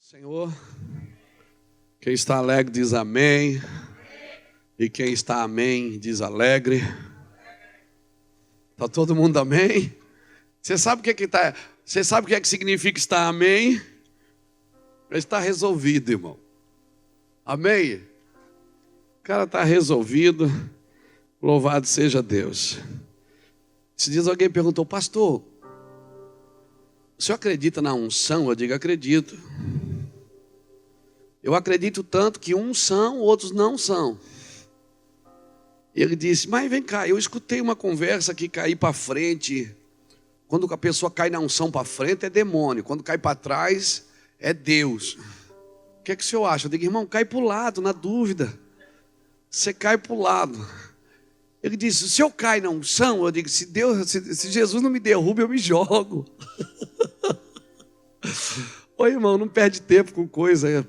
Senhor, quem está alegre diz amém, e quem está amém diz alegre. Está todo mundo amém? Você sabe Você sabe o que é que significa estar amém? Está resolvido, irmão. Amém? O cara está resolvido. Louvado seja Deus. Esses dias alguém perguntou: pastor, o senhor acredita na unção? Eu digo: acredito. Eu acredito tanto que uns são, outros não são. Ele disse: mas vem cá, eu escutei uma conversa que cair para frente, quando a pessoa cai na unção para frente é demônio, quando cai para trás é Deus. O que é que o senhor acha? Eu digo: irmão, cai para o lado, na dúvida. Você cai para o lado. Ele disse: se eu caio na unção, eu digo: se Jesus não me derruba, eu me jogo. Ô irmão, não perde tempo com coisa.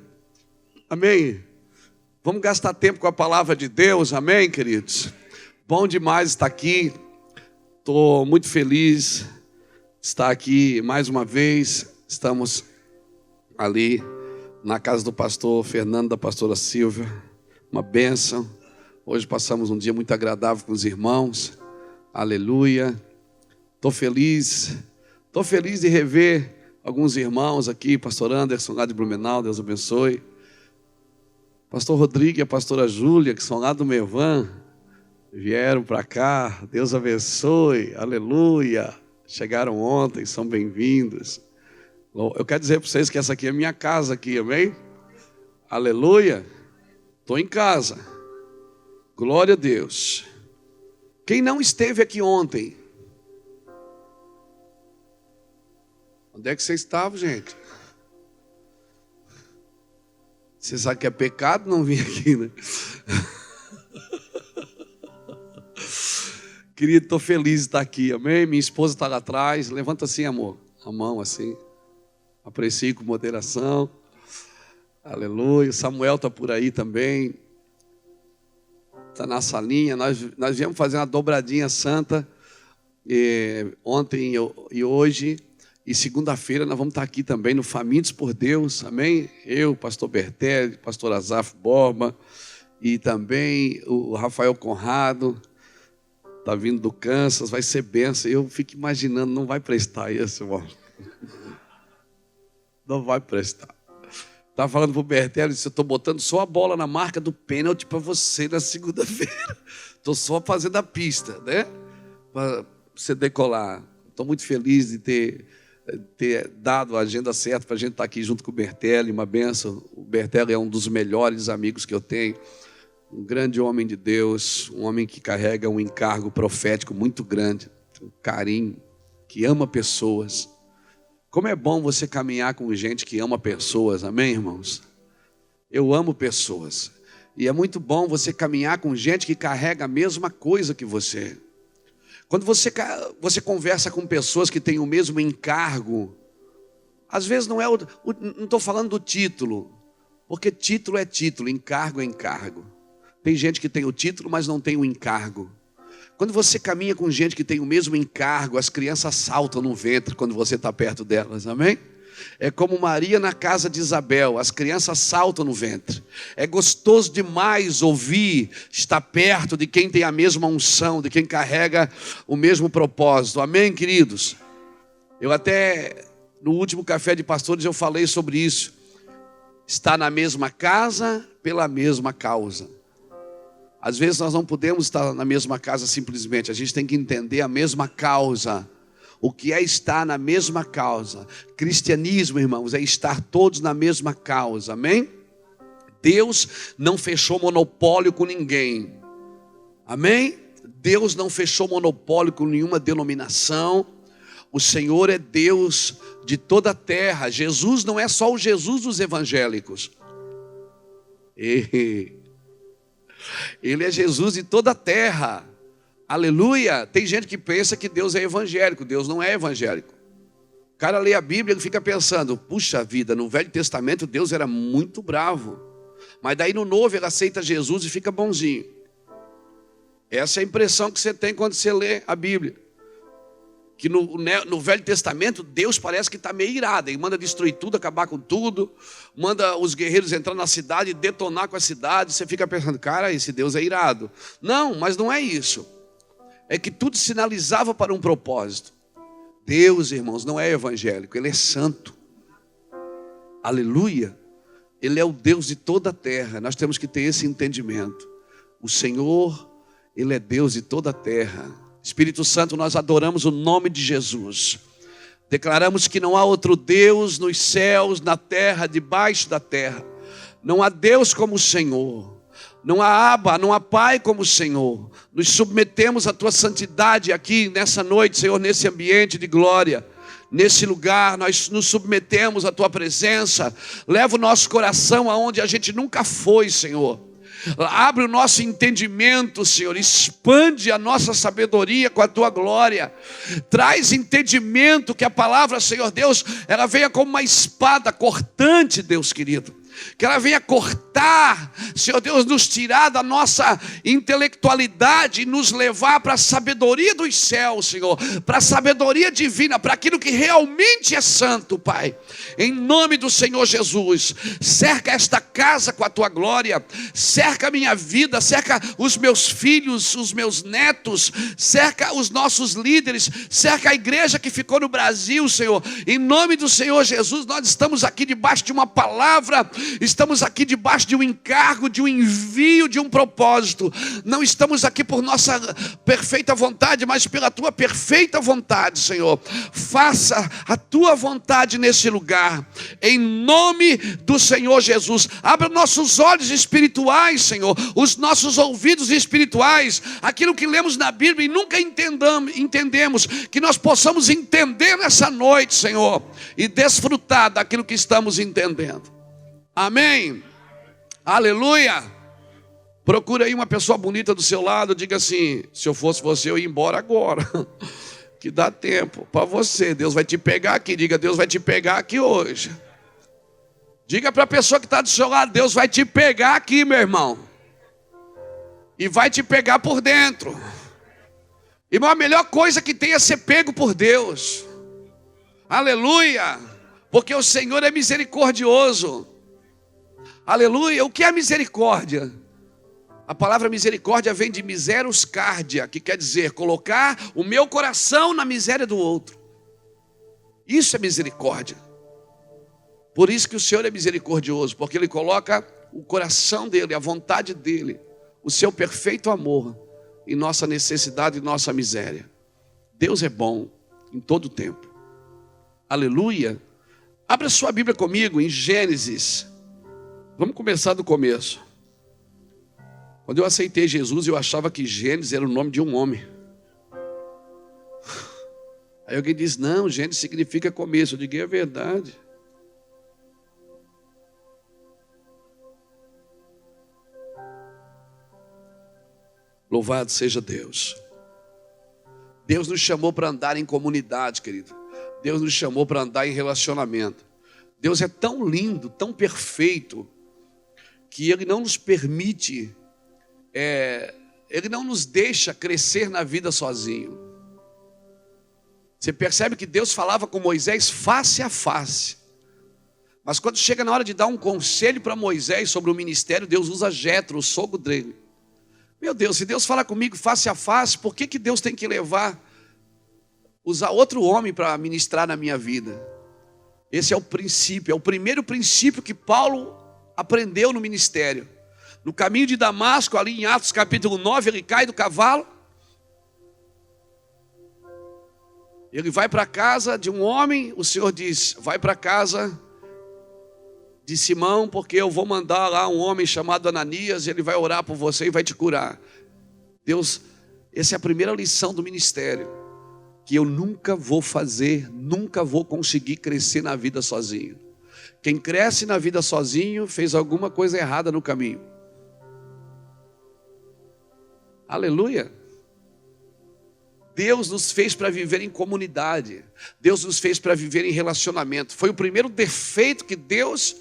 Amém? Vamos gastar tempo com a palavra de Deus, amém, queridos? Bom demais estar aqui. Estou muito feliz de estar aqui mais uma vez. Estamos ali na casa do pastor Fernando, da pastora Silvia. Uma bênção. Hoje passamos um dia muito agradável com os irmãos. Aleluia. Estou feliz de rever alguns irmãos aqui. Pastor Anderson, lá de Blumenau, Deus abençoe. Pastor Rodrigo e a pastora Júlia, que são lá do Mevan, vieram para cá. Deus abençoe. Aleluia. Chegaram ontem, são bem-vindos. Eu quero dizer para vocês que essa aqui é a minha casa aqui, amém? Aleluia. Estou em casa. Glória a Deus. Quem não esteve aqui ontem? Onde é que você estava, gente? Você sabe que é pecado não vir aqui, né? Querido, estou feliz de estar aqui, amém? Minha esposa está lá atrás. Levanta assim, amor, a mão assim. Aprecie com moderação. Aleluia. Samuel está por aí também. Está na salinha. Nós viemos fazer uma dobradinha santa ontem e hoje. E segunda-feira nós vamos estar aqui também no Famintos por Deus, amém? Eu, pastor Bertelli, pastor Azaf Borba e também o Rafael Conrado, está vindo do Kansas, vai ser bênção. Eu fico imaginando, não vai prestar isso, irmão. Não vai prestar. Estava falando para o Bertelli, disse: eu estou botando só a bola na marca do pênalti para você na segunda-feira. Estou só fazendo a pista, né? Para você decolar. Estou muito feliz de ter dado a agenda certa para a gente estar aqui junto com o Bertelli, uma benção. O Bertelli é um dos melhores amigos que eu tenho, um grande homem de Deus, um homem que carrega um encargo profético muito grande, um carinho, que ama pessoas. Como é bom você caminhar com gente que ama pessoas, amém, irmãos? Eu amo pessoas, e é muito bom você caminhar com gente que carrega a mesma coisa que você. Quando você conversa com pessoas que têm o mesmo encargo, às vezes não estou falando do título, porque título é título, encargo é encargo. Tem gente que tem o título, mas não tem o encargo. Quando você caminha com gente que tem o mesmo encargo, as crianças saltam no ventre quando você está perto delas, amém? É como Maria na casa de Isabel, as crianças saltam no ventre. É gostoso demais ouvir, estar perto de quem tem a mesma unção, de quem carrega o mesmo propósito. Amém, queridos? Eu até, no último Café de Pastores, eu falei sobre isso. Estar na mesma casa, pela mesma causa. Às vezes nós não podemos estar na mesma casa simplesmente, a gente tem que entender a mesma causa. O que é estar na mesma causa? Cristianismo, irmãos, é estar todos na mesma causa, amém? Deus não fechou monopólio com ninguém, amém? Deus não fechou monopólio com nenhuma denominação. O Senhor é Deus de toda a terra. Jesus não é só o Jesus dos evangélicos. Ele é Jesus de toda a terra. Aleluia. Tem gente que pensa que Deus é evangélico. Deus não é evangélico. O cara lê a Bíblia e fica pensando: puxa vida, no Velho Testamento Deus era muito bravo, mas daí no Novo ele aceita Jesus e fica bonzinho. Essa é a impressão que você tem quando você lê a Bíblia. que no Velho Testamento, Deus parece que está meio irado. Ele manda destruir tudo, acabar com tudo. Manda os guerreiros entrar na cidade e detonar com a cidade. Você fica pensando, cara, esse Deus é irado. Não, mas não é isso. É que tudo sinalizava para um propósito. Deus, irmãos, não é evangélico, Ele é santo. Aleluia. Ele é o Deus de toda a terra. Nós temos que ter esse entendimento. O Senhor, Ele é Deus de toda a terra. Espírito Santo, nós adoramos o nome de Jesus. Declaramos que não há outro Deus nos céus, na terra, debaixo da terra. Não há Deus como o Senhor. Não há Abba, não há Pai como o Senhor. Nos submetemos à Tua santidade aqui nessa noite, Senhor, nesse ambiente de glória. Nesse lugar, nós nos submetemos à Tua presença. Leva o nosso coração aonde a gente nunca foi, Senhor. Abre o nosso entendimento, Senhor. Expande a nossa sabedoria com a Tua glória. Traz entendimento que a palavra, Senhor Deus, ela venha como uma espada cortante, Deus querido. Que ela venha cortar, Senhor Deus, nos tirar da nossa intelectualidade e nos levar para a sabedoria dos céus, Senhor. Para a sabedoria divina, para aquilo que realmente é santo, Pai. Em nome do Senhor Jesus, cerca esta casa com a Tua glória. Cerca a minha vida, cerca os meus filhos, os meus netos. Cerca os nossos líderes. Cerca a igreja que ficou no Brasil, Senhor. Em nome do Senhor Jesus, nós estamos aqui debaixo de uma palavra. Estamos aqui debaixo de um encargo, de um envio, de um propósito. Não estamos aqui por nossa perfeita vontade, mas pela Tua perfeita vontade, Senhor. Faça a Tua vontade nesse lugar, em nome do Senhor Jesus. Abra nossos olhos espirituais, Senhor, os nossos ouvidos espirituais, aquilo que lemos na Bíblia e nunca entendemos, que nós possamos entender nessa noite, Senhor, e desfrutar daquilo que estamos entendendo. Amém, aleluia. Procura aí uma pessoa bonita do seu lado. Diga assim: se eu fosse você, eu ia embora agora. Que dá tempo para você. Deus vai te pegar aqui. Diga: Deus vai te pegar aqui hoje. Diga para a pessoa que está do seu lado: Deus vai te pegar aqui, meu irmão. E vai te pegar por dentro. Irmão, a melhor coisa que tem é ser pego por Deus. Aleluia. Porque o Senhor é misericordioso. Aleluia. O que é misericórdia? A palavra misericórdia vem de miserus cardia, que quer dizer colocar o meu coração na miséria do outro. Isso é misericórdia. Por isso que o Senhor é misericordioso, porque Ele coloca o coração dEle, a vontade dEle, o seu perfeito amor em nossa necessidade e nossa miséria. Deus é bom em todo o tempo. Aleluia. Abra sua Bíblia comigo em Gênesis. Vamos começar do começo. Quando eu aceitei Jesus, eu achava que Gênesis era o nome de um homem. Aí alguém diz: não, Gênesis significa começo. Eu digo: é verdade. Louvado seja Deus. Deus nos chamou para andar em comunidade, querido. Deus nos chamou para andar em relacionamento. Deus é tão lindo, tão perfeito, que Ele não nos permite, Ele não nos deixa crescer na vida sozinho. Você percebe que Deus falava com Moisés face a face. Mas quando chega na hora de dar um conselho para Moisés sobre o ministério, Deus usa Jetro, o sogro dele. Meu Deus, se Deus fala comigo face a face, por que Deus tem que usar outro homem para ministrar na minha vida? Esse é o princípio, é o primeiro princípio que Paulo aprendeu no ministério. No caminho de Damasco, ali em Atos capítulo 9, ele cai do cavalo. Ele vai para a casa de um homem. O Senhor diz: vai para a casa de Simão, porque eu vou mandar lá um homem chamado Ananias, e ele vai orar por você e vai te curar. Deus, essa é a primeira lição do ministério, que eu nunca vou fazer, nunca vou conseguir crescer na vida sozinho. Quem cresce na vida sozinho fez alguma coisa errada no caminho. Aleluia. Deus nos fez para viver em comunidade. Deus nos fez para viver em relacionamento. Foi o primeiro defeito que Deus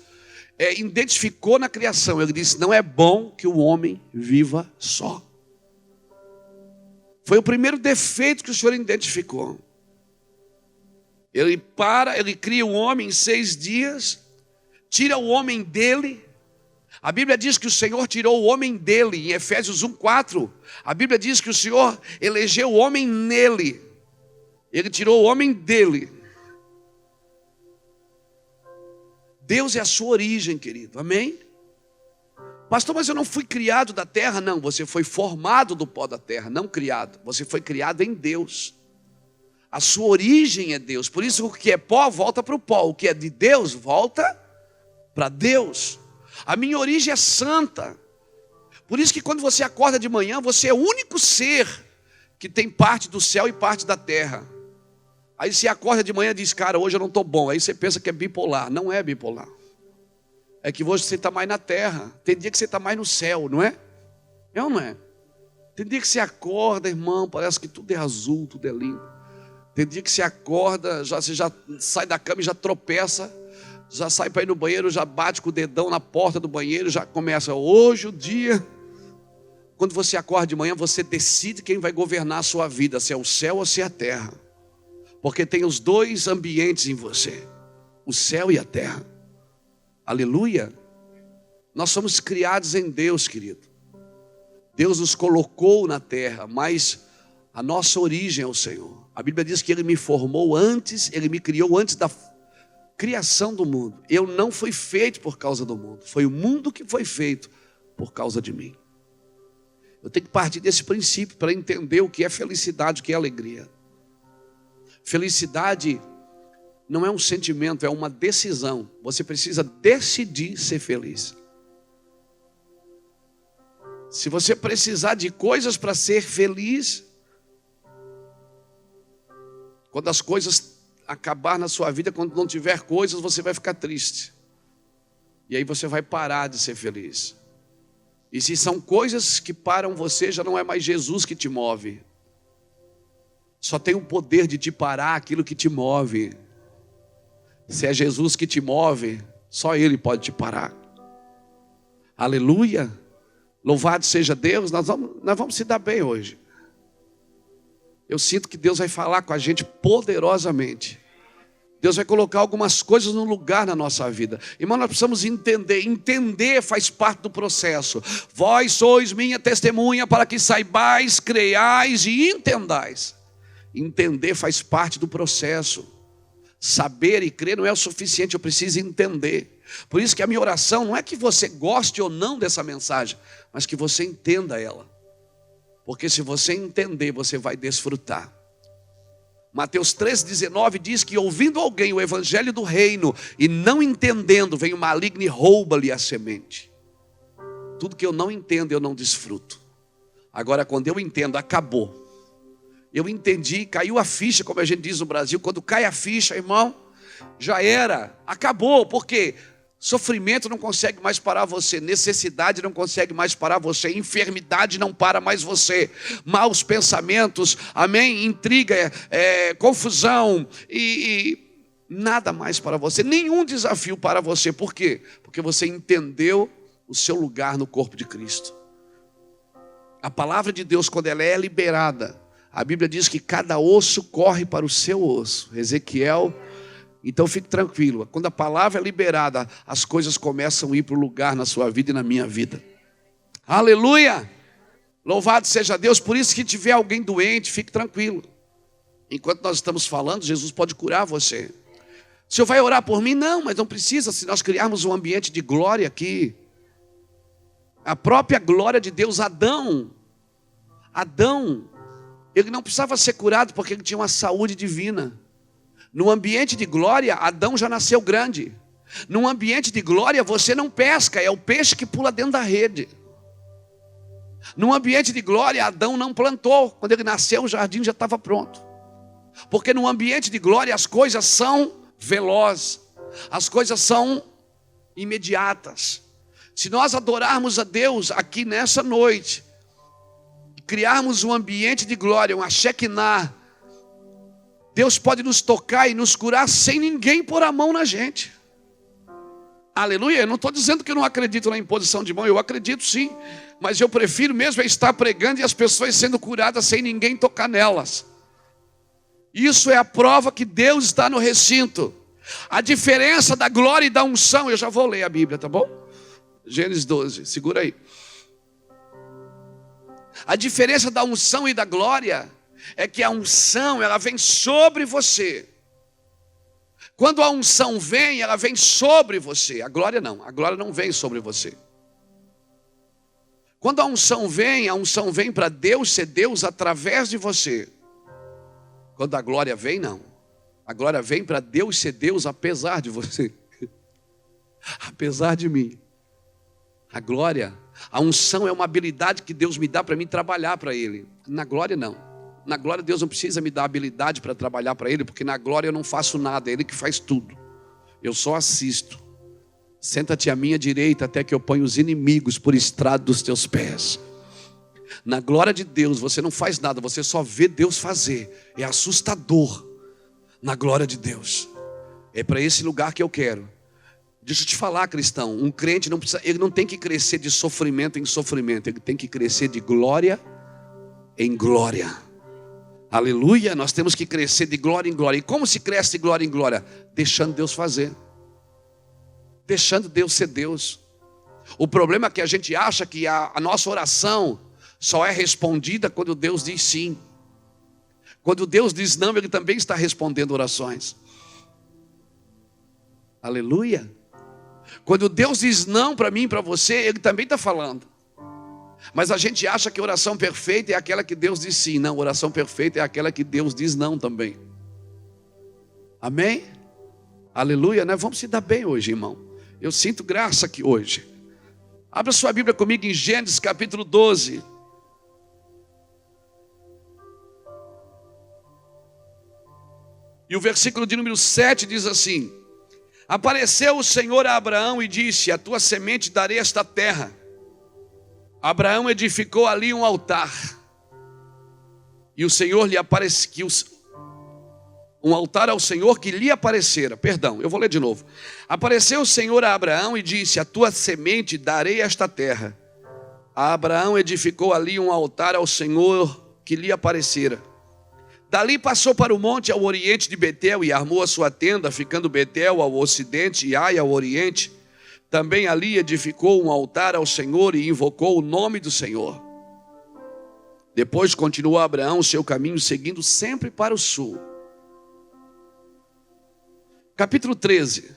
identificou na criação. Ele disse: não é bom que o homem viva só. Foi o primeiro defeito que o Senhor identificou. Ele cria o homem em 6 dias, tira o homem dele. A Bíblia diz que o Senhor tirou o homem dele, em Efésios 1:4. A Bíblia diz que o Senhor elegeu o homem nele. Ele tirou o homem dele. Deus é a sua origem, querido, amém? Pastor, mas eu não fui criado da terra. Não, você foi formado do pó da terra, não criado. Você foi criado em Deus. A sua origem é Deus. Por isso o que é pó volta para o pó. O que é de Deus volta para Deus. A minha origem é santa. Por isso que quando você acorda de manhã, você é o único ser que tem parte do céu e parte da terra. Aí você acorda de manhã e diz, cara, hoje eu não estou bom. Aí você pensa que é bipolar. Não é bipolar. É que hoje você está mais na terra. Tem dia que você está mais no céu, não é? É ou não é? Tem dia que você acorda, irmão, parece que tudo é azul, tudo é lindo. Tem dia que você acorda, você já sai da cama e já tropeça. Já sai para ir no banheiro, já bate com o dedão na porta do banheiro, já começa, hoje o dia. Quando você acorda de manhã, você decide quem vai governar a sua vida, se é o céu ou se é a terra. Porque tem os dois ambientes em você, o céu e a terra. Aleluia. Nós somos criados em Deus, querido. Deus nos colocou na terra, mas a nossa origem é o Senhor. A Bíblia diz que Ele me formou antes, Ele me criou antes da criação do mundo. Eu não fui feito por causa do mundo. Foi o mundo que foi feito por causa de mim. Eu tenho que partir desse princípio para entender o que é felicidade, o que é alegria. Felicidade não é um sentimento, é uma decisão. Você precisa decidir ser feliz. Se você precisar de coisas para ser feliz, quando as coisas acabar na sua vida, quando não tiver coisas, você vai ficar triste. E aí você vai parar de ser feliz. E se são coisas que param você, já não é mais Jesus que te move. Só tem o poder de te parar aquilo que te move. Se é Jesus que te move, só Ele pode te parar. Aleluia. Louvado seja Deus. Nós vamos se dar bem hoje. Eu sinto que Deus vai falar com a gente poderosamente. Deus vai colocar algumas coisas no lugar na nossa vida. Irmão, nós precisamos entender. Entender faz parte do processo. Vós sois minha testemunha para que saibais, creiais e entendais. Entender faz parte do processo. Saber e crer não é o suficiente, eu preciso entender. Por isso que a minha oração não é que você goste ou não dessa mensagem, mas que você entenda ela. Porque se você entender, você vai desfrutar. Mateus 13,19 diz que ouvindo alguém o evangelho do reino e não entendendo, vem o maligno e rouba-lhe a semente. Tudo que eu não entendo, eu não desfruto. Agora, quando eu entendo, acabou. Eu entendi, caiu a ficha, como a gente diz no Brasil. Quando cai a ficha, irmão, já era, acabou. Por quê? Sofrimento não consegue mais parar você, necessidade não consegue mais parar você, enfermidade não para mais você, maus pensamentos, amém, intriga, confusão e nada mais para você, nenhum desafio para você. Por quê? Porque você entendeu o seu lugar no corpo de Cristo. A palavra de Deus, quando ela é liberada, a Bíblia diz que cada osso corre para o seu osso. Ezequiel. Então fique tranquilo, quando a palavra é liberada, as coisas começam a ir para o lugar na sua vida e na minha vida. Aleluia! Louvado seja Deus. Por isso que tiver alguém doente, fique tranquilo. Enquanto nós estamos falando, Jesus pode curar você. O senhor vai orar por mim? Não, mas não precisa. Se nós criarmos um ambiente de glória aqui, a própria glória de Deus, Adão, ele não precisava ser curado porque ele tinha uma saúde divina. No ambiente de glória, Adão já nasceu grande. Num ambiente de glória, você não pesca, é o peixe que pula dentro da rede. Num ambiente de glória, Adão não plantou. Quando ele nasceu, o jardim já estava pronto. Porque no ambiente de glória, as coisas são velozes. As coisas são imediatas. Se nós adorarmos a Deus aqui nessa noite, criarmos um ambiente de glória, uma Shekinah, Deus pode nos tocar e nos curar sem ninguém pôr a mão na gente. Aleluia. Eu não estou dizendo que eu não acredito na imposição de mão, eu acredito sim. Mas eu prefiro mesmo estar pregando e as pessoas sendo curadas sem ninguém tocar nelas. Isso é a prova que Deus está no recinto. A diferença da glória e da unção, eu já vou ler a Bíblia, tá bom? Gênesis 12, segura aí. A diferença da unção e da glória é que a unção, ela vem sobre você. Quando a unção vem, ela vem sobre você. A glória não vem sobre você. Quando a unção vem para Deus ser Deus através de você. Quando a glória vem, não. A glória vem para Deus ser Deus apesar de você. Apesar de mim. A glória, a unção é uma habilidade que Deus me dá para mim trabalhar para Ele. Na glória, não. Na glória, Deus não precisa me dar habilidade para trabalhar para Ele, porque na glória eu não faço nada, é Ele que faz tudo. Eu só assisto. Senta-te à minha direita até que eu ponha os inimigos por estrado dos teus pés. Na glória de Deus, você não faz nada, você só vê Deus fazer. É assustador. Na glória de Deus. É para esse lugar que eu quero. Deixa eu te falar, cristão, um crente não precisa, ele não tem que crescer de sofrimento em sofrimento, ele tem que crescer de glória em glória. Aleluia, nós temos que crescer de glória em glória. E como se cresce de glória em glória? Deixando Deus fazer. Deixando Deus ser Deus. O problema é que a gente acha que a nossa oração só é respondida quando Deus diz sim. Quando Deus diz não, Ele também está respondendo orações. Aleluia. Quando Deus diz não para mim e para você, Ele também está falando. Mas a gente acha que a oração perfeita é aquela que Deus diz sim. Não, a oração perfeita é aquela que Deus diz não também. Amém? Aleluia, né? Vamos se dar bem hoje, irmão. Eu sinto graça aqui hoje. Abra sua Bíblia comigo em Gênesis capítulo 12. E o versículo de número 7 diz assim: apareceu o Senhor a Abraão e disse: a tua semente darei esta terra. Abraão edificou ali um altar. E o Senhor lhe apareceu. Um altar ao Senhor que lhe aparecera. Perdão, eu vou ler de novo. Apareceu o Senhor a Abraão e disse: a tua semente darei esta terra. Abraão edificou ali um altar ao Senhor que lhe aparecera. Dali passou para o monte ao oriente de Betel e armou a sua tenda, ficando Betel ao ocidente e Ai ao oriente. Também ali edificou um altar ao Senhor e invocou o nome do Senhor. Depois continuou Abraão seu caminho, seguindo sempre para o sul. Capítulo 13.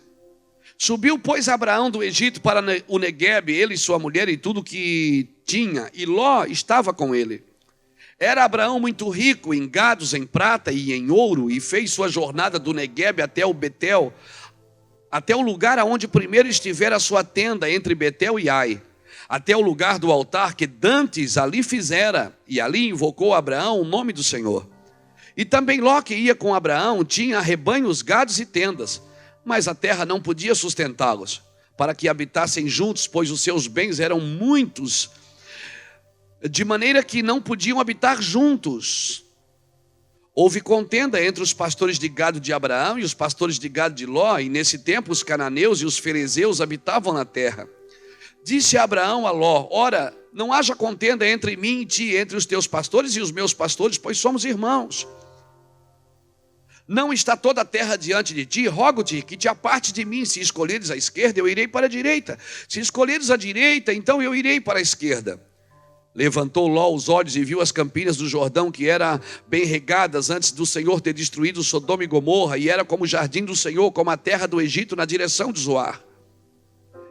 Subiu, pois, Abraão do Egito para o Neguebe, ele e sua mulher e tudo que tinha, e Ló estava com ele. Era Abraão muito rico em gados, em prata e em ouro, e fez sua jornada do Neguebe até o Betel, até o lugar aonde primeiro estivera a sua tenda, entre Betel e Ai, até o lugar do altar que dantes ali fizera, e ali invocou Abraão o nome do Senhor. E também Ló, que ia com Abraão, tinha rebanhos, gados e tendas, mas a terra não podia sustentá-los, para que habitassem juntos, pois os seus bens eram muitos, de maneira que não podiam habitar juntos. Houve contenda entre os pastores de gado de Abraão e os pastores de gado de Ló, e nesse tempo os cananeus e os ferezeus habitavam na terra. Disse Abraão a Ló: ora, não haja contenda entre mim e ti, entre os teus pastores e os meus pastores, pois somos irmãos. Não está toda a terra diante de ti? Rogo-te que te aparte de mim. Se escolheres a esquerda, eu irei para a direita. Se escolheres a direita, então eu irei para a esquerda. Levantou Ló os olhos e viu as campinas do Jordão, que eram bem regadas antes do Senhor ter destruído Sodoma e Gomorra, e era como o jardim do Senhor, como a terra do Egito na direção de Zoar.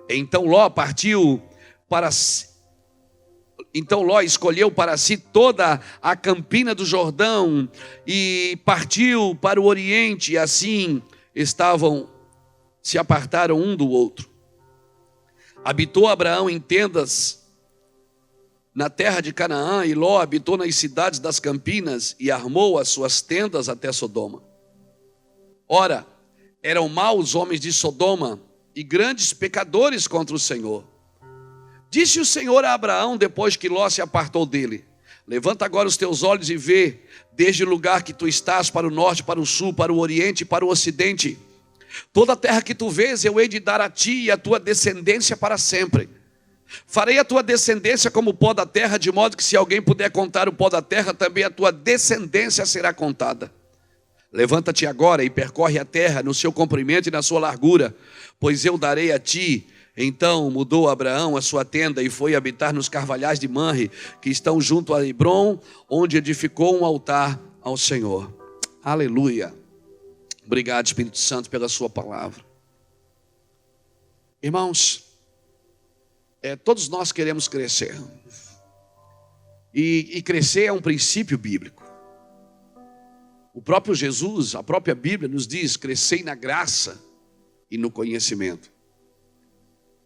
Então Ló partiu para Então Ló escolheu para si toda a campina do Jordão e partiu para o oriente, e assim se apartaram um do outro. Habitou Abraão em tendas na terra de Canaã, e Ló habitou nas cidades das campinas e armou as suas tendas até Sodoma. Ora, eram maus homens de Sodoma e grandes pecadores contra o Senhor. Disse o Senhor a Abraão, depois que Ló se apartou dele: levanta agora os teus olhos e vê, desde o lugar que tu estás, para o norte, para o sul, para o oriente e para o ocidente. Toda a terra que tu vês, eu hei de dar a ti e a tua descendência para sempre. Farei a tua descendência como o pó da terra, de modo que se alguém puder contar o pó da terra, também a tua descendência será contada. Levanta-te agora e percorre a terra no seu comprimento e na sua largura, pois eu darei a ti. Então mudou Abraão a sua tenda e foi habitar nos carvalhais de Manre, que estão junto a Hebrom, onde edificou um altar ao Senhor. Aleluia. Obrigado, Espírito Santo, pela sua palavra. Irmãos, todos nós queremos crescer. E crescer é um princípio bíblico. O próprio Jesus, a própria Bíblia nos diz: crescei na graça e no conhecimento.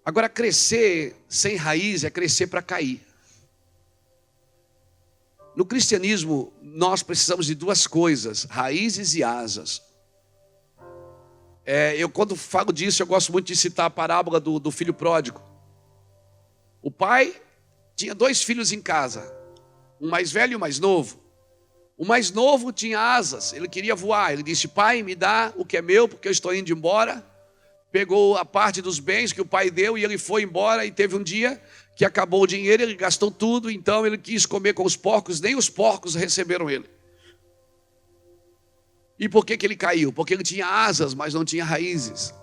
Agora, crescer sem raiz é crescer para cair. No cristianismo, nós precisamos de duas coisas: raízes e asas. Quando falo disso, eu gosto muito de citar a parábola do filho pródigo. O pai tinha 2 filhos em casa, um mais velho e um mais novo. O mais novo tinha asas, ele queria voar. Ele disse: pai, me dá o que é meu, porque eu estou indo embora. Pegou a parte dos bens que o pai deu e ele foi embora. E teve um dia que acabou o dinheiro, ele gastou tudo. Então ele quis comer com os porcos, nem os porcos receberam ele. E por que ele caiu? Porque ele tinha asas, mas não tinha raízes.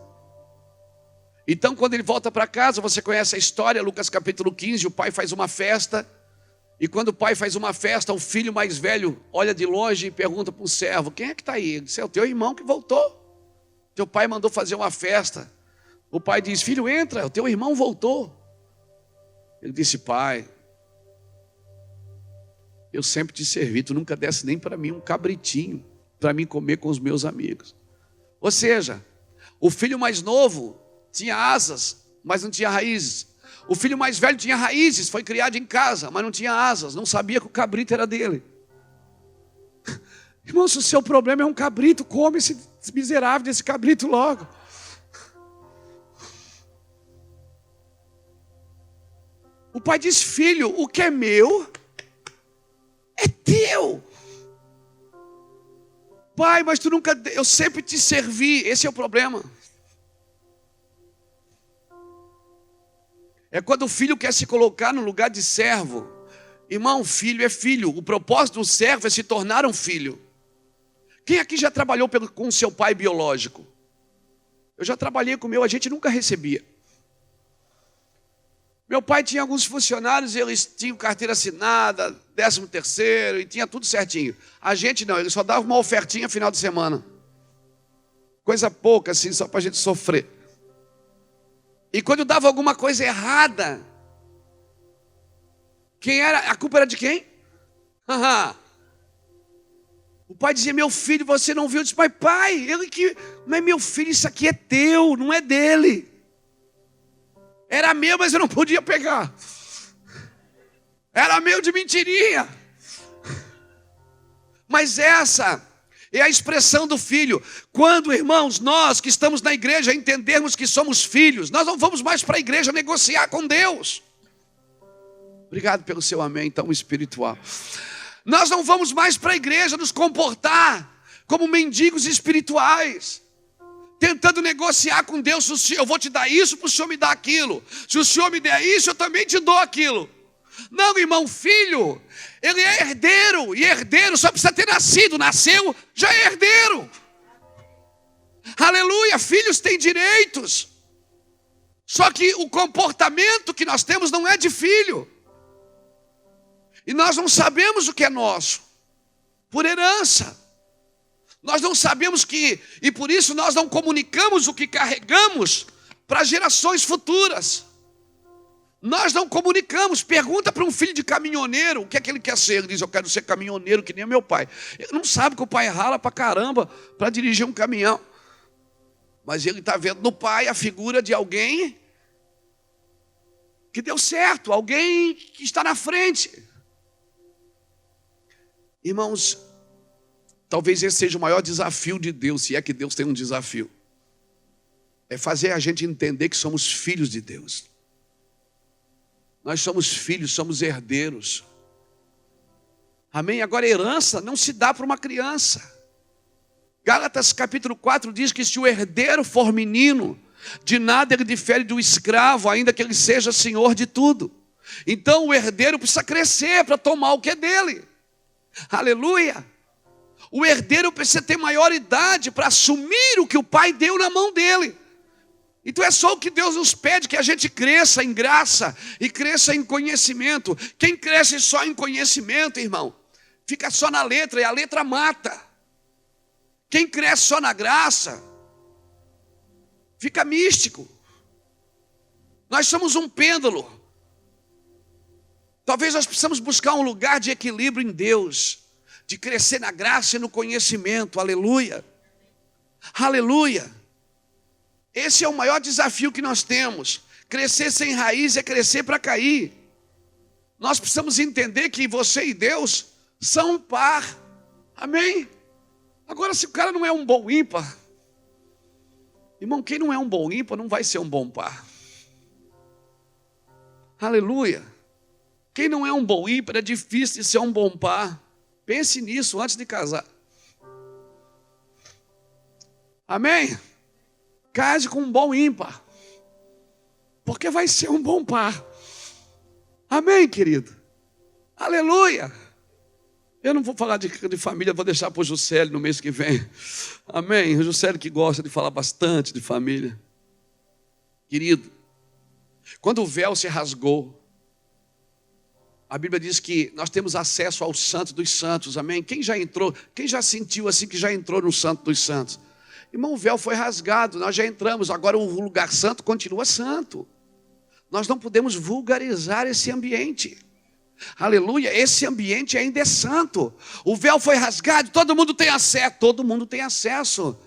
Então quando ele volta para casa, você conhece a história, Lucas capítulo 15, o pai faz uma festa. E quando o pai faz uma festa, o filho mais velho olha de longe e pergunta para o servo: quem é que está aí? Ele disse: é o teu irmão que voltou. Teu pai mandou fazer uma festa. O pai diz: filho, entra, o teu irmão voltou. Ele disse: pai, eu sempre te servi, tu nunca desse nem para mim um cabritinho, para mim comer com os meus amigos. Ou seja, o filho mais novo tinha asas, mas não tinha raízes. O filho mais velho tinha raízes, foi criado em casa, mas não tinha asas, não sabia que o cabrito era dele. Irmão, se o seu problema é um cabrito, come esse miserável desse cabrito logo. O pai diz: filho, o que é meu é teu. Pai, mas tu nunca, eu sempre te servi. Esse é o problema. É quando o filho quer se colocar no lugar de servo. Irmão, filho é filho. O propósito do servo é se tornar um filho. Quem aqui já trabalhou com o seu pai biológico? Eu já trabalhei com o meu, a gente nunca recebia. Meu pai tinha alguns funcionários, eles tinham carteira assinada, 13º, e tinha tudo certinho. A gente não, ele só dava uma ofertinha final de semana. Coisa pouca assim, só para a gente sofrer. E quando dava alguma coisa errada, a culpa era de quem? O pai dizia: meu filho, você não viu? Eu disse: mas pai, mas meu filho, isso aqui é teu, não é dele. Era meu, mas eu não podia pegar. Era meu de mentirinha. Mas essa é a expressão do filho. Quando, irmãos, nós que estamos na igreja entendermos que somos filhos, nós não vamos mais para a igreja negociar com Deus. Obrigado pelo seu amém tão espiritual. Nós não vamos mais para a igreja nos comportar como mendigos espirituais, tentando negociar com Deus: eu vou te dar isso para o Senhor me dar aquilo. Se o Senhor me der isso, eu também te dou aquilo. Não, irmão, filho, ele é herdeiro. E herdeiro só precisa ter nascido. Nasceu, já é herdeiro. Aleluia, filhos têm direitos. Só que o comportamento que nós temos não é de filho. E nós não sabemos o que é nosso, por herança. Nós não sabemos e por isso nós não comunicamos o que carregamos para gerações futuras. Nós não comunicamos. Pergunta para um filho de caminhoneiro o que é que ele quer ser. Ele diz: eu quero ser caminhoneiro que nem meu pai. Ele não sabe que o pai rala para caramba para dirigir um caminhão. Mas ele está vendo no pai a figura de alguém que deu certo, alguém que está na frente. Irmãos, talvez esse seja o maior desafio de Deus, se é que Deus tem um desafio. É fazer a gente entender que somos filhos de Deus. Nós somos filhos, somos herdeiros. Amém? Agora, herança não se dá para uma criança. Gálatas capítulo 4 diz que se o herdeiro for menino, de nada ele difere do escravo, ainda que ele seja senhor de tudo. Então o herdeiro precisa crescer para tomar o que é dele. Aleluia! O herdeiro precisa ter maioridade para assumir o que o pai deu na mão dele. Então é só o que Deus nos pede, que a gente cresça em graça e cresça em conhecimento. Quem cresce só em conhecimento, irmão, fica só na letra, e a letra mata. Quem cresce só na graça, fica místico. Nós somos um pêndulo. Talvez nós precisamos buscar um lugar de equilíbrio em Deus, de crescer na graça e no conhecimento. Aleluia. Aleluia. Esse é o maior desafio que nós temos. Crescer sem raiz é crescer para cair. Nós precisamos entender que você e Deus são um par. Amém? Agora, se o cara não é um bom ímpar, irmão, quem não é um bom ímpar não vai ser um bom par. Aleluia. Quem não é um bom ímpar é difícil de ser um bom par. Pense nisso antes de casar. Amém? Case com um bom ímpar, porque vai ser um bom par. Amém, querido? Aleluia. Eu não vou falar de família, vou deixar para o Juscelio no mês que vem. Amém? O Juscelio que gosta de falar bastante de família. Querido, quando o véu se rasgou, a Bíblia diz que nós temos acesso ao Santo dos Santos. Amém? Quem já entrou, quem já sentiu assim que já entrou no Santo dos Santos? Irmão, o véu foi rasgado, nós já entramos, agora o lugar santo continua santo. Nós não podemos vulgarizar esse ambiente. Aleluia, esse ambiente ainda é santo. O véu foi rasgado, todo mundo tem acesso.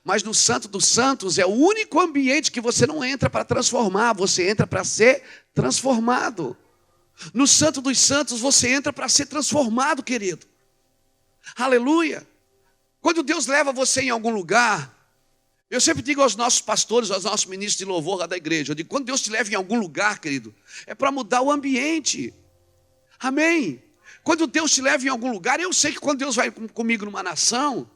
Mas no Santo dos Santos é o único ambiente que você não entra para transformar, você entra para ser transformado. No Santo dos Santos você entra para ser transformado, querido. Aleluia. Quando Deus leva você em algum lugar, eu sempre digo aos nossos pastores, aos nossos ministros de louvor lá da igreja, eu digo, quando Deus te leva em algum lugar, querido, é para mudar o ambiente. Amém? Quando Deus te leva em algum lugar, eu sei que quando Deus vai comigo numa nação,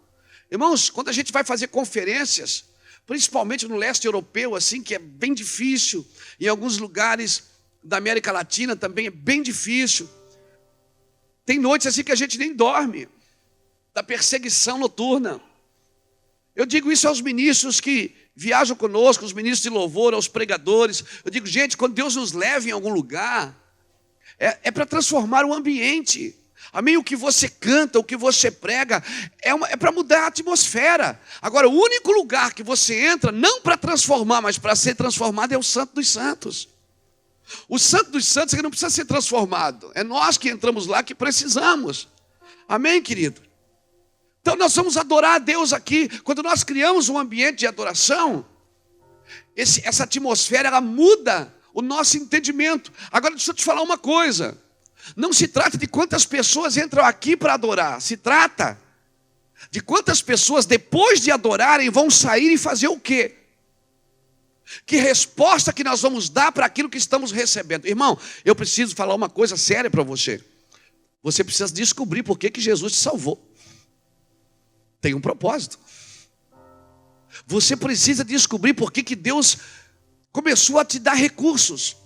irmãos, quando a gente vai fazer conferências, principalmente no leste europeu, assim, que é bem difícil, em alguns lugares da América Latina também é bem difícil, tem noites assim que a gente nem dorme, da perseguição noturna. Eu digo isso aos ministros que viajam conosco, os ministros de louvor, aos pregadores. Eu digo, gente, quando Deus nos leva em algum lugar, é para transformar o ambiente. Amém? O que você canta, o que você prega, é para mudar a atmosfera. Agora, o único lugar que você entra, não para transformar, mas para ser transformado, é o Santo dos Santos. O Santo dos Santos é que não precisa ser transformado. É nós que entramos lá que precisamos. Amém, querido? Então nós vamos adorar a Deus aqui. Quando nós criamos um ambiente de adoração, essa atmosfera, ela muda o nosso entendimento. Agora deixa eu te falar uma coisa. Não se trata de quantas pessoas entram aqui para adorar. Se trata de quantas pessoas depois de adorarem vão sair e fazer o quê? Que resposta que nós vamos dar para aquilo que estamos recebendo? Irmão, eu preciso falar uma coisa séria para você. Você precisa descobrir por que Jesus te salvou. Tem um propósito. Você precisa descobrir por que Deus começou a te dar recursos.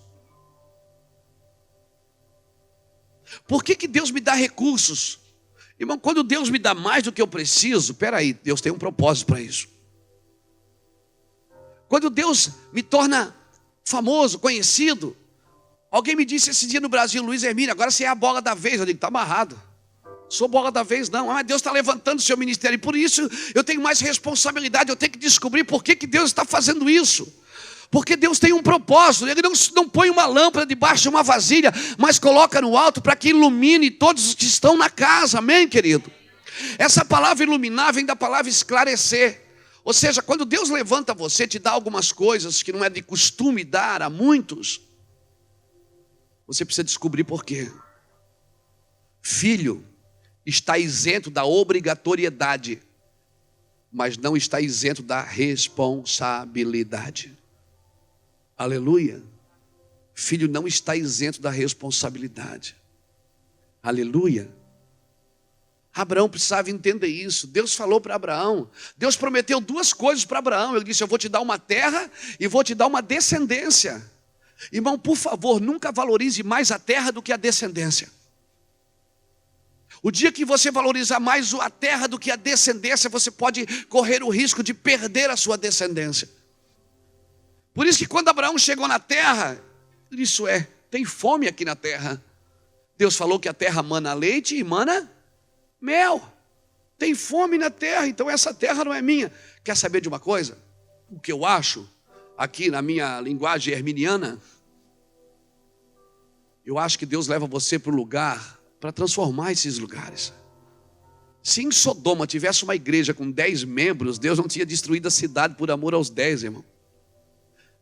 Por que Deus me dá recursos? Irmão, quando Deus me dá mais do que eu preciso, peraí, Deus tem um propósito para isso. Quando Deus me torna famoso, conhecido, alguém me disse esse dia no Brasil, Luiz Hermínio, agora você é a bola da vez. Eu digo, está amarrado. Sou bola da vez não, mas Deus está levantando o seu ministério, e por isso eu tenho mais responsabilidade, eu tenho que descobrir por que Deus está fazendo isso. Porque Deus tem um propósito, Ele não põe uma lâmpada debaixo de uma vasilha, mas coloca no alto para que ilumine todos os que estão na casa, amém, querido? Essa palavra iluminar vem da palavra esclarecer, ou seja, quando Deus levanta você, te dá algumas coisas que não é de costume dar a muitos, você precisa descobrir por quê. Filho está isento da obrigatoriedade, mas não está isento da responsabilidade. Aleluia. Filho não está isento da responsabilidade. Aleluia. Abraão precisava entender isso. Deus falou para Abraão. Deus prometeu duas coisas para Abraão. Ele disse, eu vou te dar uma terra e vou te dar uma descendência. Irmão, por favor, nunca valorize mais a terra do que a descendência. O dia que você valorizar mais a terra do que a descendência, você pode correr o risco de perder a sua descendência. Por isso que quando Abraão chegou na terra, isso tem fome aqui na terra. Deus falou que a terra mana leite e mana mel. Tem fome na terra, então essa terra não é minha. Quer saber de uma coisa? O que eu acho, aqui na minha linguagem herminiana, eu acho que Deus leva você para o lugar para transformar esses lugares. Se em Sodoma tivesse uma igreja com 10 membros, Deus não tinha destruído a cidade por amor aos 10, irmão.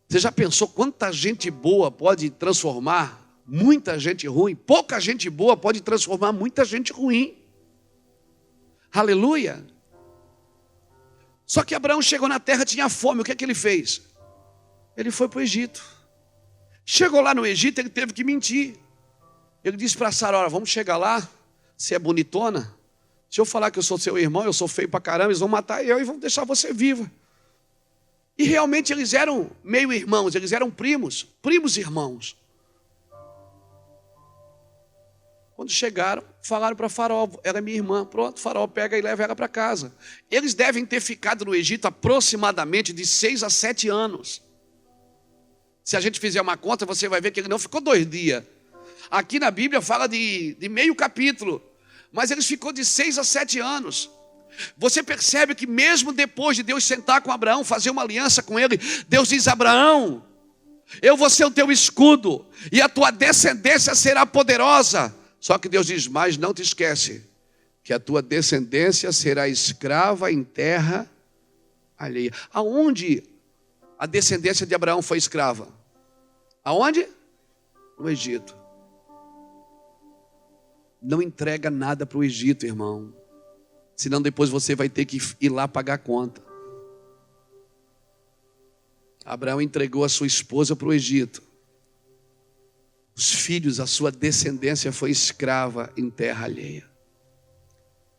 Você já pensou quanta gente boa pode transformar muita gente ruim? Pouca gente boa pode transformar muita gente ruim. Aleluia. Só que Abraão chegou na terra, tinha fome. O que é que ele fez? Ele foi para o Egito. Chegou lá no Egito, ele teve que mentir. Ele disse para Sara: olha, vamos chegar lá, você é bonitona. Se eu falar que eu sou seu irmão, eu sou feio pra caramba, eles vão matar eu e vão deixar você viva. E realmente eles eram meio irmãos, eles eram primos irmãos. Quando chegaram, falaram para Faraó: ela é minha irmã. Pronto, Faraó pega e leva ela para casa. Eles devem ter ficado no Egito aproximadamente de 6 a 7 anos. Se a gente fizer uma conta, você vai ver que ele não ficou 2 dias. Aqui na Bíblia fala de meio capítulo. Mas eles ficou de 6 a 7 anos. Você percebe que mesmo depois de Deus sentar com Abraão, fazer uma aliança com ele, Deus diz: Abraão, eu vou ser o teu escudo, e a tua descendência será poderosa. Só que Deus diz: mas não te esquece, que a tua descendência será escrava em terra alheia. Aonde a descendência de Abraão foi escrava? Aonde? No Egito. Não entrega nada para o Egito, irmão. Senão depois você vai ter que ir lá pagar a conta. Abraão entregou a sua esposa para o Egito. Os filhos, a sua descendência foi escrava em terra alheia.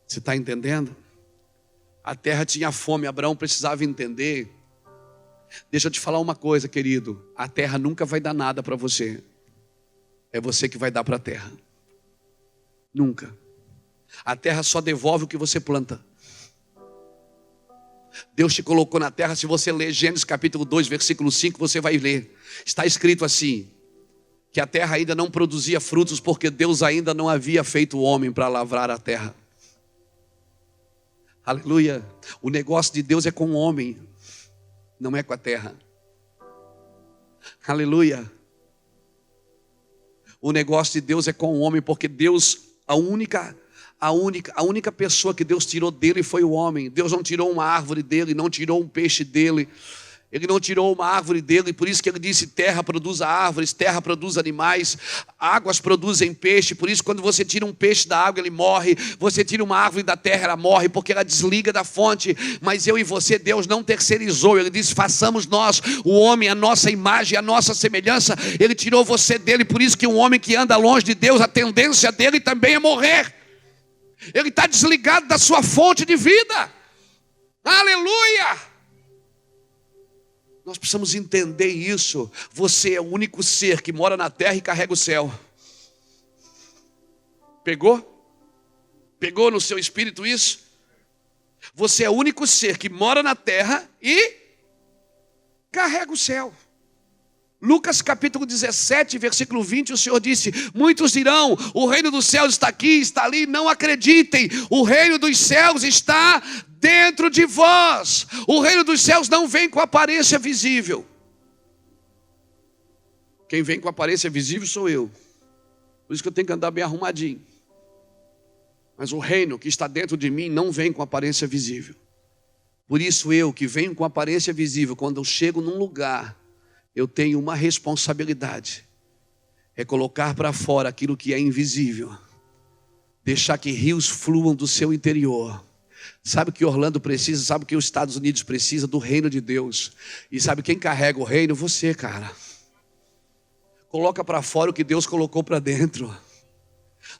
Você está entendendo? A terra tinha fome, Abraão precisava entender. Deixa eu te falar uma coisa, querido. A terra nunca vai dar nada para você. É você que vai dar para a terra. Nunca. A terra só devolve o que você planta. Deus te colocou na terra. Se você ler Gênesis capítulo 2, versículo 5, você vai ler. Está escrito assim: que a terra ainda não produzia frutos, porque Deus ainda não havia feito o homem para lavrar a terra. Aleluia. O negócio de Deus é com o homem, não é com a terra. Aleluia. O negócio de Deus é com o homem, porque Deus, a única pessoa que Deus tirou dele foi o homem. Deus não tirou uma árvore dele, não tirou um peixe dele. Ele não tirou uma árvore dele, por isso que ele disse: terra produz árvores, terra produz animais, águas produzem peixe. Por isso, quando você tira um peixe da água, ele morre. Você tira uma árvore da terra, ela morre, porque ela desliga da fonte. Mas eu e você, Deus não terceirizou. Ele disse: façamos nós, o homem, a nossa imagem, a nossa semelhança. Ele tirou você dele, por isso que um homem que anda longe de Deus, a tendência dele também é morrer. Ele está desligado da sua fonte de vida. Aleluia! Nós precisamos entender isso. Você é o único ser que mora na terra e carrega o céu. Pegou? Pegou no seu espírito isso? Você é o único ser que mora na terra e carrega o céu. Lucas capítulo 17, versículo 20, o Senhor disse: muitos dirão: o reino dos céus está aqui, está ali. Não acreditem, o reino dos céus está dentro de vós. O reino dos céus não vem com aparência visível. Quem vem com aparência visível sou eu. Por isso que eu tenho que andar bem arrumadinho. Mas o reino que está dentro de mim não vem com aparência visível. Por isso eu, que venho com aparência visível, quando eu chego num lugar, eu tenho uma responsabilidade. É colocar para fora aquilo que é invisível. Deixar que rios fluam do seu interior. Sabe o que Orlando precisa? Sabe o que os Estados Unidos precisa? Do reino de Deus. E sabe quem carrega o reino? Você, cara. Coloca para fora o que Deus colocou para dentro.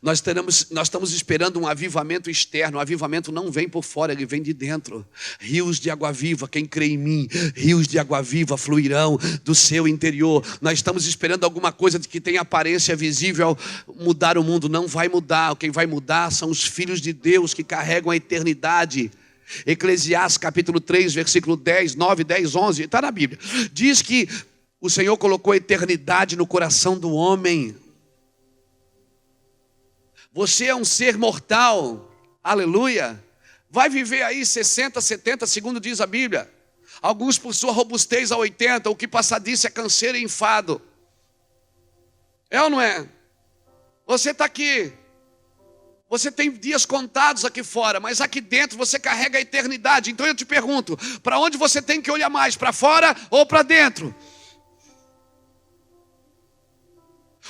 Nós estamos esperando um avivamento externo. O avivamento não vem por fora, ele vem de dentro. Rios de água viva, quem crê em mim, rios de água viva fluirão do seu interior. Nós estamos esperando alguma coisa que tem aparência visível mudar o mundo. Não vai mudar. Quem vai mudar são os filhos de Deus que carregam a eternidade. Eclesiastes capítulo 3, versículo 10, 9, 10, 11, está na Bíblia. Diz que o Senhor colocou a eternidade no coração do homem. Você é um ser mortal, aleluia. Vai viver aí 60, 70, segundo diz a Bíblia. Alguns por sua robustez a 80, o que passar disso é canseiro e enfado. É ou não é? Você está aqui. Você tem dias contados aqui fora, mas aqui dentro você carrega a eternidade. Então eu te pergunto, para onde você tem que olhar mais? Para fora ou para dentro?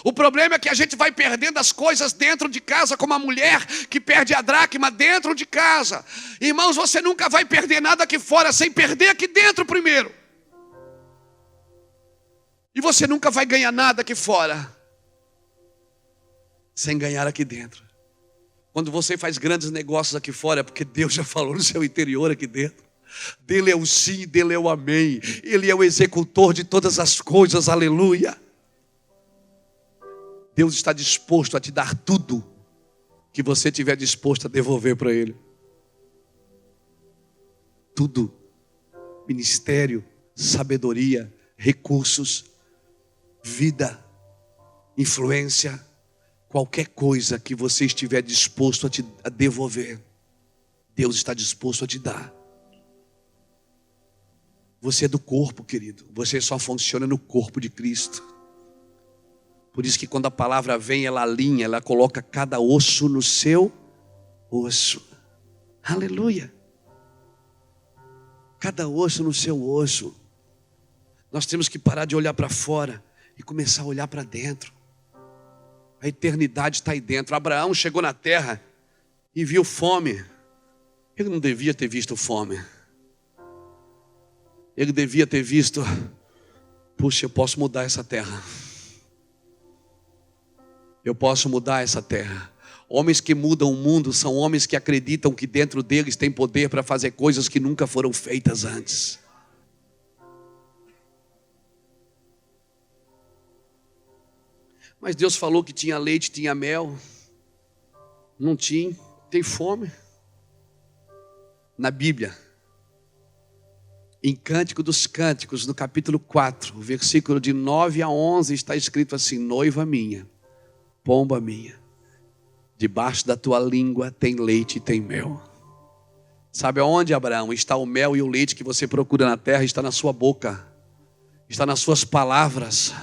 O problema é que a gente vai perdendo as coisas dentro de casa, como a mulher que perde a dracma dentro de casa. Irmãos, você nunca vai perder nada aqui fora sem perder aqui dentro primeiro. E você nunca vai ganhar nada aqui fora sem ganhar aqui dentro. Quando você faz grandes negócios aqui fora, é porque Deus já falou no seu interior aqui dentro. Dele é o sim, dele é o amém. Ele é o executor de todas as coisas, aleluia. Deus está disposto a te dar tudo que você estiver disposto a devolver para Ele. Tudo. Ministério, sabedoria, recursos, vida, influência, qualquer coisa que você estiver disposto a devolver, Deus está disposto a te dar. Você é do corpo, querido. Você só funciona no corpo de Cristo. Por isso que quando a palavra vem, ela alinha, ela coloca cada osso no seu osso. Aleluia. Cada osso no seu osso. Nós temos que parar de olhar para fora e começar a olhar para dentro. A eternidade está aí dentro. Abraão chegou na terra e viu fome. Ele não devia ter visto fome. Ele devia ter visto, puxa, eu posso mudar essa terra. Eu posso mudar essa terra. Homens que mudam o mundo são homens que acreditam que dentro deles tem poder para fazer coisas que nunca foram feitas antes. Mas Deus falou que tinha leite, tinha mel. Não tinha, tem fome. Na Bíblia, em Cântico dos Cânticos, no capítulo 4, versículo de 9 a 11, está escrito assim: noiva minha, pomba minha, debaixo da tua língua tem leite e tem mel. Sabe aonde, Abraão, está o mel e o leite que você procura na terra? Está na sua boca, está nas suas palavras.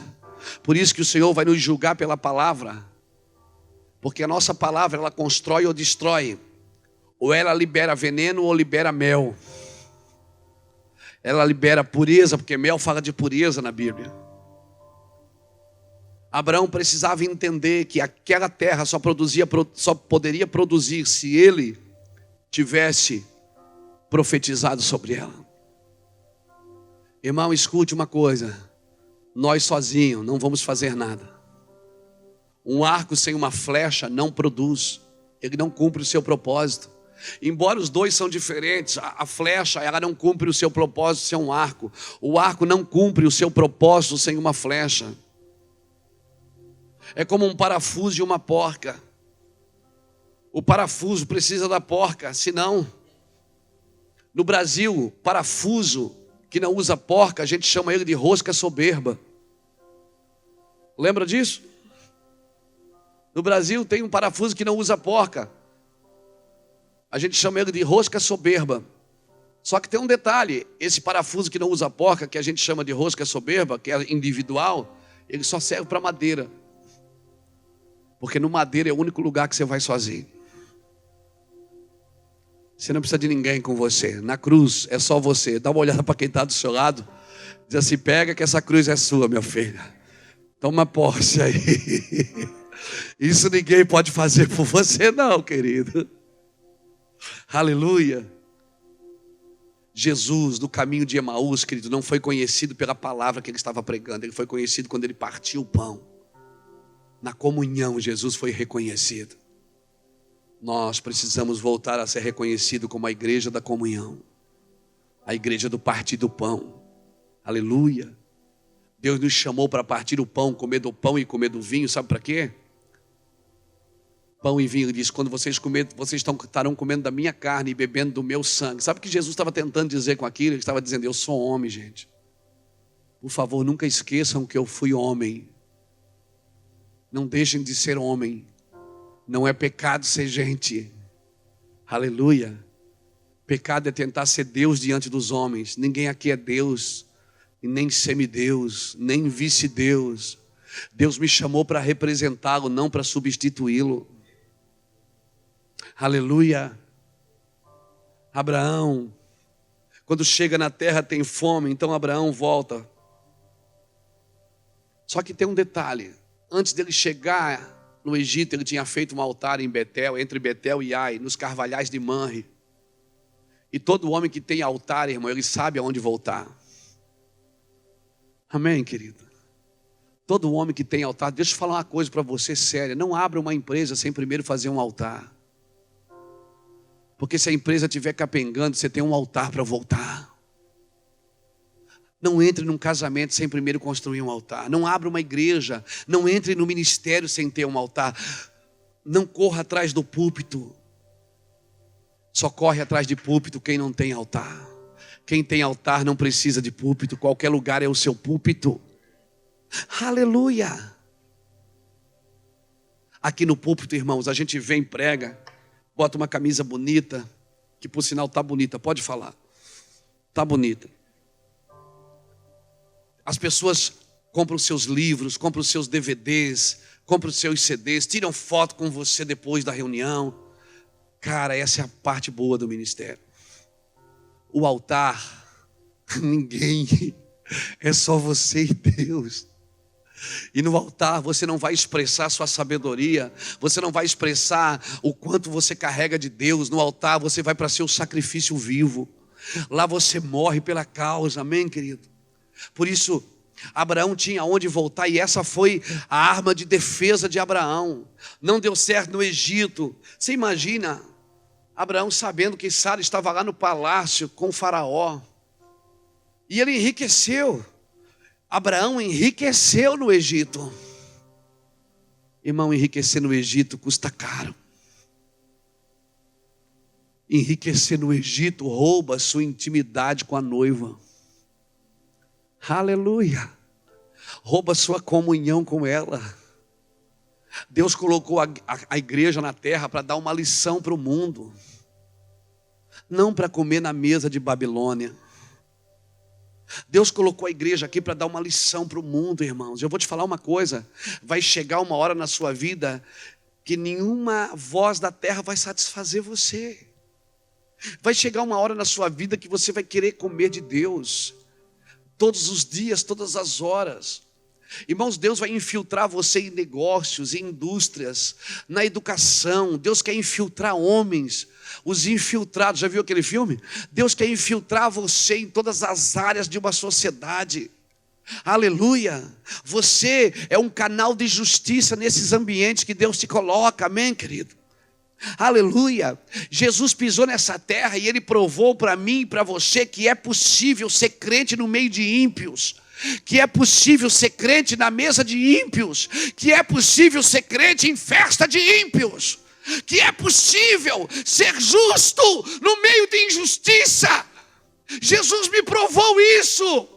Por isso que o Senhor vai nos julgar pela palavra, porque a nossa palavra, ela constrói ou destrói, ou ela libera veneno ou libera mel. Ela libera pureza, porque mel fala de pureza na Bíblia. Abraão precisava entender que aquela terra só poderia produzir se ele tivesse profetizado sobre ela. Irmão, escute uma coisa: nós sozinhos não vamos fazer nada. Um arco sem uma flecha não produz, ele não cumpre o seu propósito. Embora os dois são diferentes, a flecha, ela não cumpre o seu propósito sem um arco. O arco não cumpre o seu propósito sem uma flecha. É como um parafuso e uma porca. O parafuso precisa da porca, senão... No Brasil, parafuso que não usa porca, a gente chama ele de rosca soberba. Lembra disso? No Brasil tem um parafuso que não usa porca. A gente chama ele de rosca soberba. Só que tem um detalhe: esse parafuso que não usa porca, que a gente chama de rosca soberba, que é individual, ele só serve para madeira. Porque no madeira é o único lugar que você vai sozinho. Você não precisa de ninguém com você. Na cruz é só você. Dá uma olhada para quem está do seu lado. Diz assim: pega que essa cruz é sua, meu filho. Toma posse aí. Isso ninguém pode fazer por você não, querido. Aleluia. Jesus, no caminho de Emaús, querido, não foi conhecido pela palavra que ele estava pregando. Ele foi conhecido quando ele partiu o pão. Na comunhão, Jesus foi reconhecido. Nós precisamos voltar a ser reconhecido como a igreja da comunhão, a igreja do partir do pão. Aleluia. Deus nos chamou para partir o pão, comer do pão e comer do vinho, sabe para quê? Pão e vinho, ele diz, quando vocês comerem, vocês estarão comendo da minha carne e bebendo do meu sangue. Sabe o que Jesus estava tentando dizer com aquilo? Ele estava dizendo, eu sou homem, gente. Por favor, nunca esqueçam que eu fui homem. Não deixem de ser homem. Não é pecado ser gente. Aleluia. Pecado é tentar ser Deus diante dos homens. Ninguém aqui é Deus, e nem semideus, nem vice-deus. Deus me chamou para representá-lo, não para substituí-lo. Aleluia. Abraão, quando chega na terra tem fome, então Abraão volta. Só que tem um detalhe. Antes dele chegar no Egito, ele tinha feito um altar em Betel, entre Betel e Ai, nos carvalhais de Manre. E todo homem que tem altar, irmão, ele sabe aonde voltar. Amém, querido? Todo homem que tem altar, deixa eu falar uma coisa para você séria. Não abra uma empresa sem primeiro fazer um altar. Porque se a empresa estiver capengando, você tem um altar para voltar. Não entre num casamento sem primeiro construir um altar. Não abra uma igreja. Não entre no ministério sem ter um altar. Não corra atrás do púlpito. Só corre atrás de púlpito quem não tem altar. Quem tem altar não precisa de púlpito. Qualquer lugar é o seu púlpito. Aleluia. Aqui no púlpito, irmãos, a gente vem, prega, bota uma camisa bonita, que por sinal está bonita, pode falar. Está bonita. As pessoas compram os seus livros, compram os seus DVDs, compram os seus CDs, tiram foto com você depois da reunião. Cara, essa é a parte boa do ministério. O altar, ninguém, é só você e Deus. E no altar você não vai expressar sua sabedoria, você não vai expressar o quanto você carrega de Deus. No altar você vai para ser o sacrifício vivo. Lá você morre pela causa, amém, querido? Por isso, Abraão tinha onde voltar e essa foi a arma de defesa de Abraão. Não deu certo no Egito. Você imagina Abraão sabendo que Sara estava lá no palácio com o faraó. E ele enriqueceu. Abraão enriqueceu no Egito. Irmão, enriquecer no Egito custa caro. Enriquecer no Egito rouba a sua intimidade com a noiva. Aleluia. Rouba a sua comunhão com ela. Deus colocou a igreja na terra para dar uma lição para o mundo. Não para comer na mesa de Babilônia. Deus colocou a igreja aqui para dar uma lição para o mundo, irmãos. Eu vou te falar uma coisa. Vai chegar uma hora na sua vida que nenhuma voz da terra vai satisfazer você. Vai chegar uma hora na sua vida que você vai querer comer de Deus. Todos os dias, todas as horas. Irmãos, Deus vai infiltrar você em negócios, em indústrias, na educação. Deus quer infiltrar homens, os infiltrados. Já viu aquele filme? Deus quer infiltrar você em todas as áreas de uma sociedade. Aleluia. Você é um canal de justiça nesses ambientes que Deus te coloca. Amém, querido? Aleluia. Jesus pisou nessa terra e Ele provou para mim e para você que é possível ser crente no meio de ímpios, que é possível ser crente na mesa de ímpios, que é possível ser crente em festa de ímpios, que é possível ser justo no meio de injustiça. Jesus me provou isso.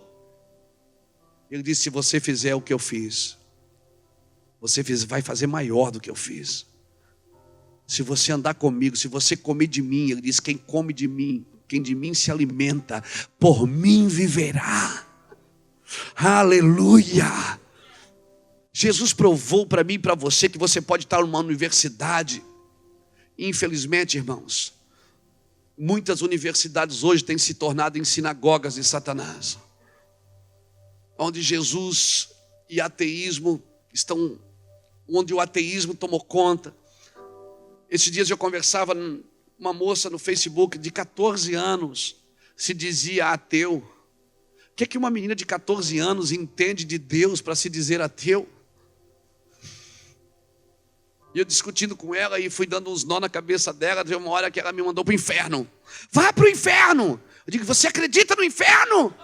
Ele disse, se você fizer o que eu fiz, vai fazer maior do que eu fiz. Se você andar comigo, se você comer de mim, ele diz, quem come de mim, quem de mim se alimenta, por mim viverá. Aleluia. Jesus provou para mim e para você que você pode estar numa universidade. Infelizmente, irmãos, muitas universidades hoje têm se tornado em sinagogas de Satanás, onde Jesus e ateísmo estão, onde o ateísmo tomou conta. Esses dias eu conversava com uma moça no Facebook de 14 anos, se dizia ateu. O que é que uma menina de 14 anos entende de Deus para se dizer ateu? E eu discutindo com ela e fui dando uns nó na cabeça dela. Teve uma hora que ela me mandou para o inferno. Vá para o inferno. Eu digo, você acredita no inferno?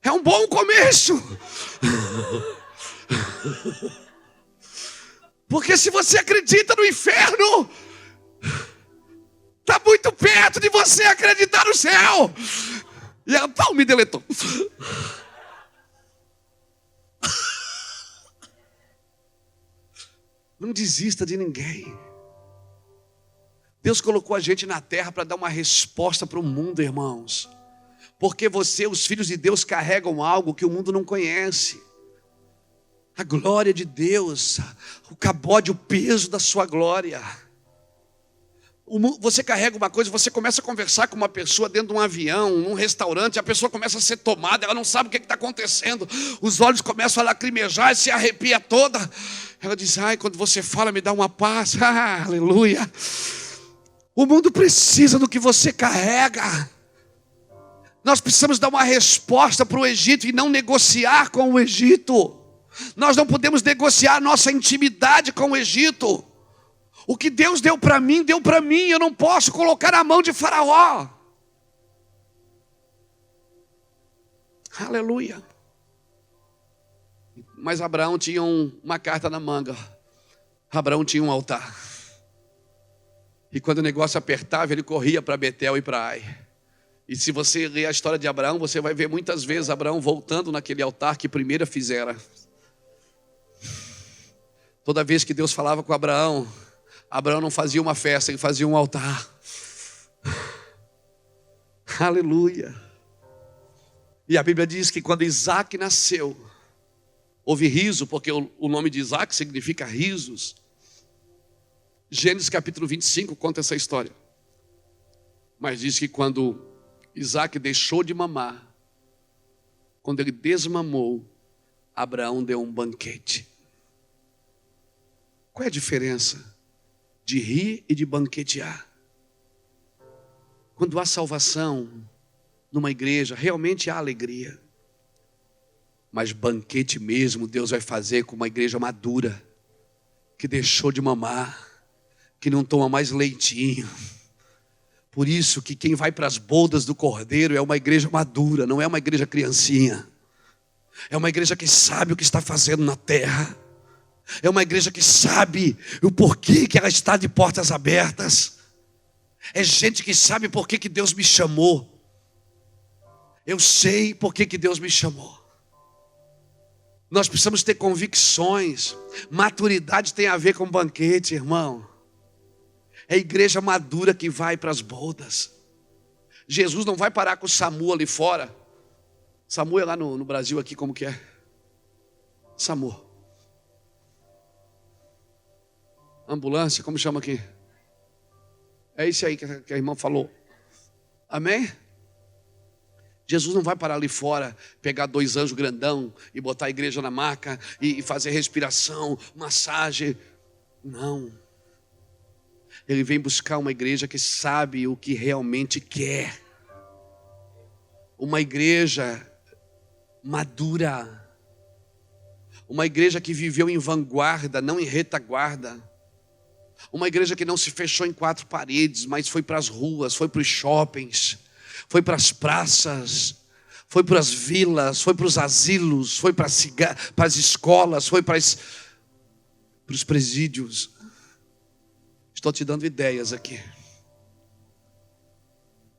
É um bom começo. Porque se você acredita no inferno, está muito perto de você acreditar no céu. E ela me deletou. Não desista de ninguém. Deus colocou a gente na terra para dar uma resposta para o mundo, irmãos. Porque você, os filhos de Deus, carregam algo que o mundo não conhece. A glória de Deus, o cabode, o peso da sua glória. Você carrega uma coisa, você começa a conversar com uma pessoa dentro de um avião, num restaurante, a pessoa começa a ser tomada, ela não sabe o que está acontecendo, os olhos começam a lacrimejar, se arrepia toda. Ela diz, ai, quando você fala me dá uma paz, aleluia. O mundo precisa do que você carrega. Nós precisamos dar uma resposta para o Egito e não negociar com o Egito. Nós não podemos negociar a nossa intimidade com o Egito. O que Deus deu para mim, eu não posso colocar na mão de Faraó. Aleluia. Mas Abraão tinha uma carta na manga. Abraão tinha um altar. E quando o negócio apertava, ele corria para Betel e para Ai. E se você ler a história de Abraão, você vai ver muitas vezes Abraão voltando naquele altar que primeiro fizera. Toda vez que Deus falava com Abraão, Abraão não fazia uma festa, ele fazia um altar. Aleluia. E a Bíblia diz que quando Isaac nasceu, houve riso, porque o nome de Isaac significa risos. Gênesis capítulo 25 conta essa história. Mas diz que quando Isaac deixou de mamar, quando ele desmamou, Abraão deu um banquete. Qual é a diferença de rir e de banquetear? Quando há salvação numa igreja, realmente há alegria. Mas banquete mesmo Deus vai fazer com uma igreja madura, que deixou de mamar, que não toma mais leitinho. Por isso que quem vai para as bodas do Cordeiro é uma igreja madura, não é uma igreja criancinha. É uma igreja que sabe o que está fazendo na terra. É uma igreja que sabe o porquê que ela está de portas abertas. É gente que sabe por que Deus me chamou. Eu sei por que Deus me chamou. Nós precisamos ter convicções. Maturidade tem a ver com banquete, irmão. É a igreja madura que vai para as bodas. Jesus não vai parar com o SAMU ali fora. SAMU é lá no Brasil aqui, como que é? SAMU. Ambulância, como chama aqui? É isso aí que a irmã falou. Amém? Jesus não vai parar ali fora, pegar 2 anjos grandão e botar a igreja na maca e fazer respiração, massagem. Não. Ele vem buscar uma igreja que sabe o que realmente quer. Uma igreja madura. Uma igreja que viveu em vanguarda, não em retaguarda. Uma igreja que não se fechou em 4 paredes, mas foi para as ruas, foi para os shoppings, foi para as praças, foi para as vilas, foi para os asilos, foi para as escolas, foi para os presídios. Estou te dando ideias aqui.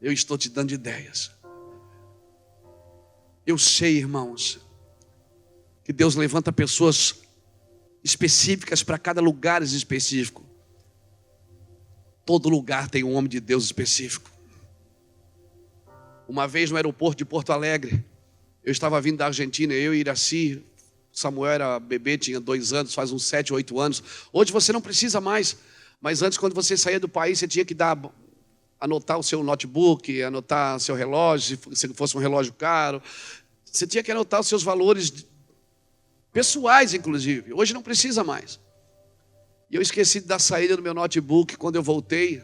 Eu estou te dando ideias. Eu sei, irmãos, que Deus levanta pessoas específicas para cada lugar específico. Todo lugar tem um homem de Deus específico. Uma vez no aeroporto de Porto Alegre, eu estava vindo da Argentina, eu e Iraci, Samuel era bebê, tinha 2 anos, faz uns 7, 8 anos. Hoje você não precisa mais, mas antes, quando você saía do país, você tinha que anotar o seu notebook, anotar seu relógio, se fosse um relógio caro. Você tinha que anotar os seus valores pessoais, inclusive. Hoje não precisa mais. E eu esqueci de dar saída do meu notebook quando eu voltei.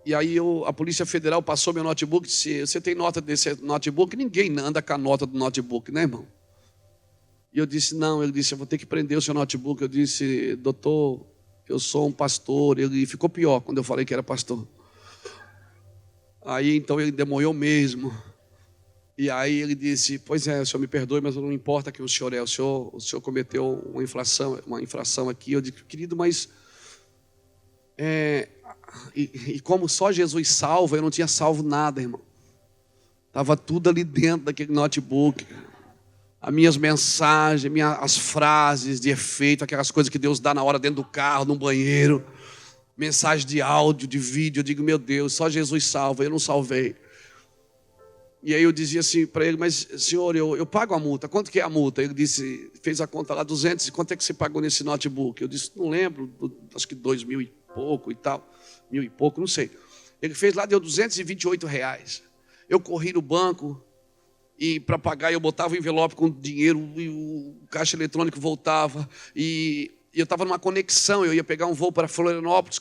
E aí a Polícia Federal passou meu notebook e disse: você tem nota desse notebook? Ninguém anda com a nota do notebook, né, irmão? E eu disse, não. Ele disse, eu vou ter que prender o seu notebook. Eu disse, doutor, eu sou um pastor. Ele ficou pior quando eu falei que era pastor. Aí então ele demorou mesmo. E aí ele disse, pois é, o senhor me perdoe, mas não importa quem o senhor é. O senhor cometeu uma infração aqui. Eu disse, querido, mas... E como só Jesus salva, eu não tinha salvo nada, irmão. Estava tudo ali dentro daquele notebook. As minhas mensagens, as frases de efeito, aquelas coisas que Deus dá na hora dentro do carro, no banheiro. Mensagem de áudio, de vídeo. Eu digo, meu Deus, só Jesus salva, eu não salvei. E aí eu dizia assim para ele, mas senhor, eu pago a multa. Quanto que é a multa? Ele disse, fez a conta lá, 200. E quanto é que você pagou nesse notebook? Eu disse, não lembro, acho que 2.000 e pouco e tal. 1.000 e pouco, não sei. Ele fez lá, deu R$228. Eu corri no banco e para pagar eu botava o envelope com dinheiro e o caixa eletrônico voltava. E eu estava numa conexão, eu ia pegar um voo para Florianópolis,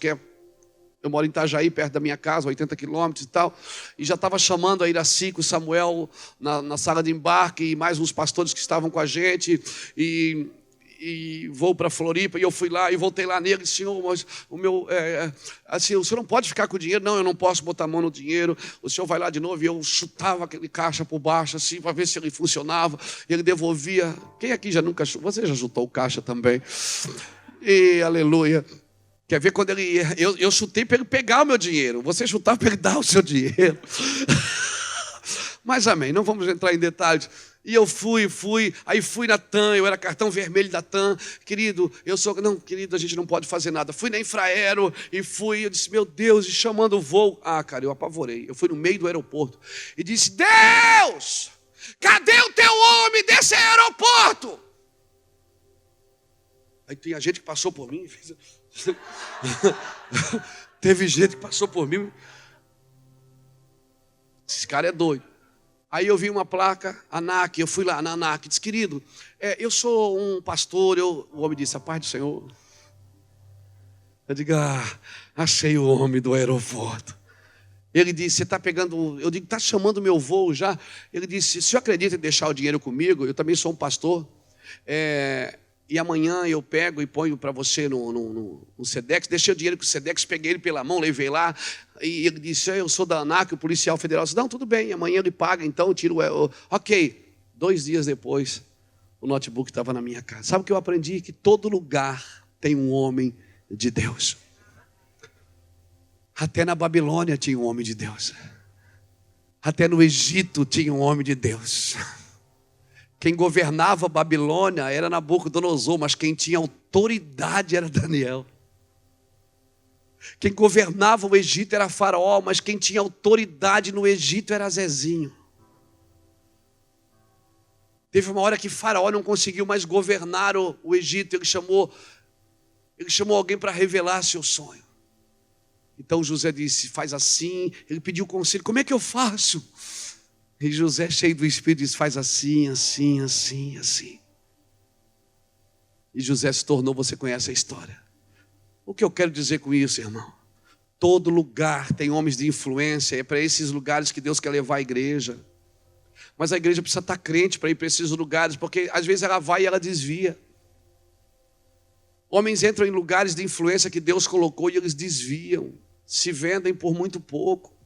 eu moro em Itajaí, perto da minha casa, 80 quilômetros e tal. E já estava chamando a Iraci com o Samuel na sala de embarque e mais uns pastores que estavam com a gente. E vou para Floripa, e eu fui lá e voltei lá nele, senhor, mas o meu, assim, o senhor não pode ficar com o dinheiro? Não, eu não posso botar a mão no dinheiro. O senhor vai lá de novo, e eu chutava aquele caixa por baixo, assim, para ver se ele funcionava, e ele devolvia. Quem aqui já nunca chutou? Você já chutou o caixa também? E aleluia. Quer ver quando ele ia? Eu chutei para ele pegar o meu dinheiro, você chutava para ele dar o seu dinheiro. Mas amém, não vamos entrar em detalhes. E eu fui, aí fui na TAM, eu era cartão vermelho da TAM. Querido, querido, a gente não pode fazer nada. Fui na Infraero e fui, eu disse, meu Deus, e chamando o voo. Cara, eu apavorei. Eu fui no meio do aeroporto e disse, Deus, cadê o teu homem desse aeroporto? Aí tinha gente que passou por mim. Teve gente que passou por mim. Esse cara é doido. Aí eu vi uma placa, ANAC, eu fui lá na ANAC, disse, querido, eu sou um pastor, o homem disse, a paz do Senhor. Eu digo, achei o homem do aeroporto. Ele disse, você está pegando, eu digo, está chamando o meu voo já? Ele disse, o senhor acredita em deixar o dinheiro comigo? Eu também sou um pastor. E amanhã eu pego e ponho para você no Sedex. Deixei o dinheiro com o Sedex, peguei ele pela mão, levei lá. E ele disse, eu sou da ANAC, o policial federal. Eu disse, não, tudo bem, amanhã ele paga, então eu tiro o... Ok, 2 dias depois, o notebook estava na minha casa. Sabe o que eu aprendi? Que todo lugar tem um homem de Deus. Até na Babilônia tinha um homem de Deus. Até no Egito tinha um homem de Deus. Quem governava a Babilônia era Nabucodonosor, mas quem tinha autoridade era Daniel. Quem governava o Egito era Faraó, mas quem tinha autoridade no Egito era Zezinho. Teve uma hora que Faraó não conseguiu mais governar o Egito, ele chamou alguém para revelar seu sonho. Então José disse, faz assim, ele pediu conselho, como é que eu faço? E José, cheio do Espírito, disse, faz assim, assim, assim, assim. E José se tornou, você conhece a história. O que eu quero dizer com isso, irmão? Todo lugar tem homens de influência, é para esses lugares que Deus quer levar a igreja. Mas a igreja precisa estar crente para ir para esses lugares, porque às vezes ela vai e ela desvia. Homens entram em lugares de influência que Deus colocou e eles desviam, se vendem por muito pouco.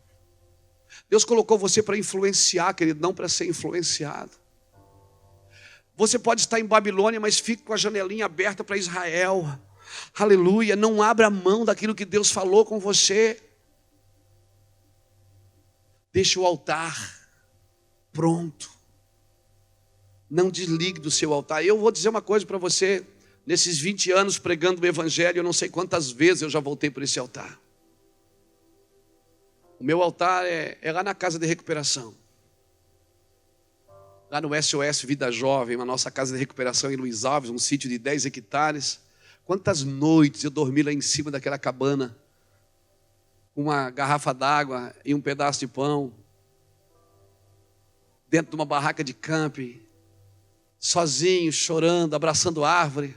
Deus colocou você para influenciar, querido, não para ser influenciado. Você pode estar em Babilônia, mas fique com a janelinha aberta para Israel. Aleluia, não abra mão daquilo que Deus falou com você. Deixe o altar pronto. Não desligue do seu altar. Eu vou dizer uma coisa para você. Nesses 20 anos pregando o Evangelho, eu não sei quantas vezes eu já voltei para esse altar. O meu altar é lá na casa de recuperação. Lá no SOS Vida Jovem, na nossa casa de recuperação em Luiz Alves, um sítio de 10 hectares. Quantas noites eu dormi lá em cima daquela cabana, com uma garrafa d'água e um pedaço de pão, dentro de uma barraca de camping, sozinho, chorando, abraçando a árvore,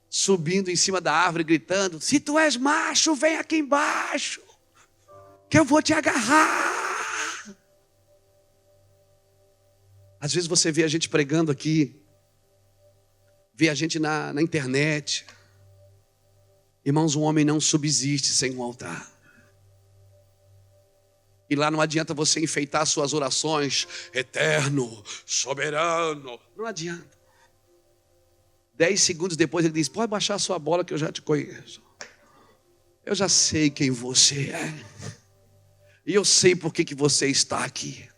subindo em cima da árvore, gritando, se tu és macho, vem aqui embaixo, que eu vou te agarrar. Às vezes você vê a gente pregando aqui, vê a gente na internet. Irmãos, um homem não subsiste sem um altar. E lá não adianta você enfeitar suas orações, eterno, soberano. Não adianta. 10 segundos depois ele diz, pode baixar a sua bola que eu já te conheço. Eu já sei quem você é. E eu sei por que você está aqui.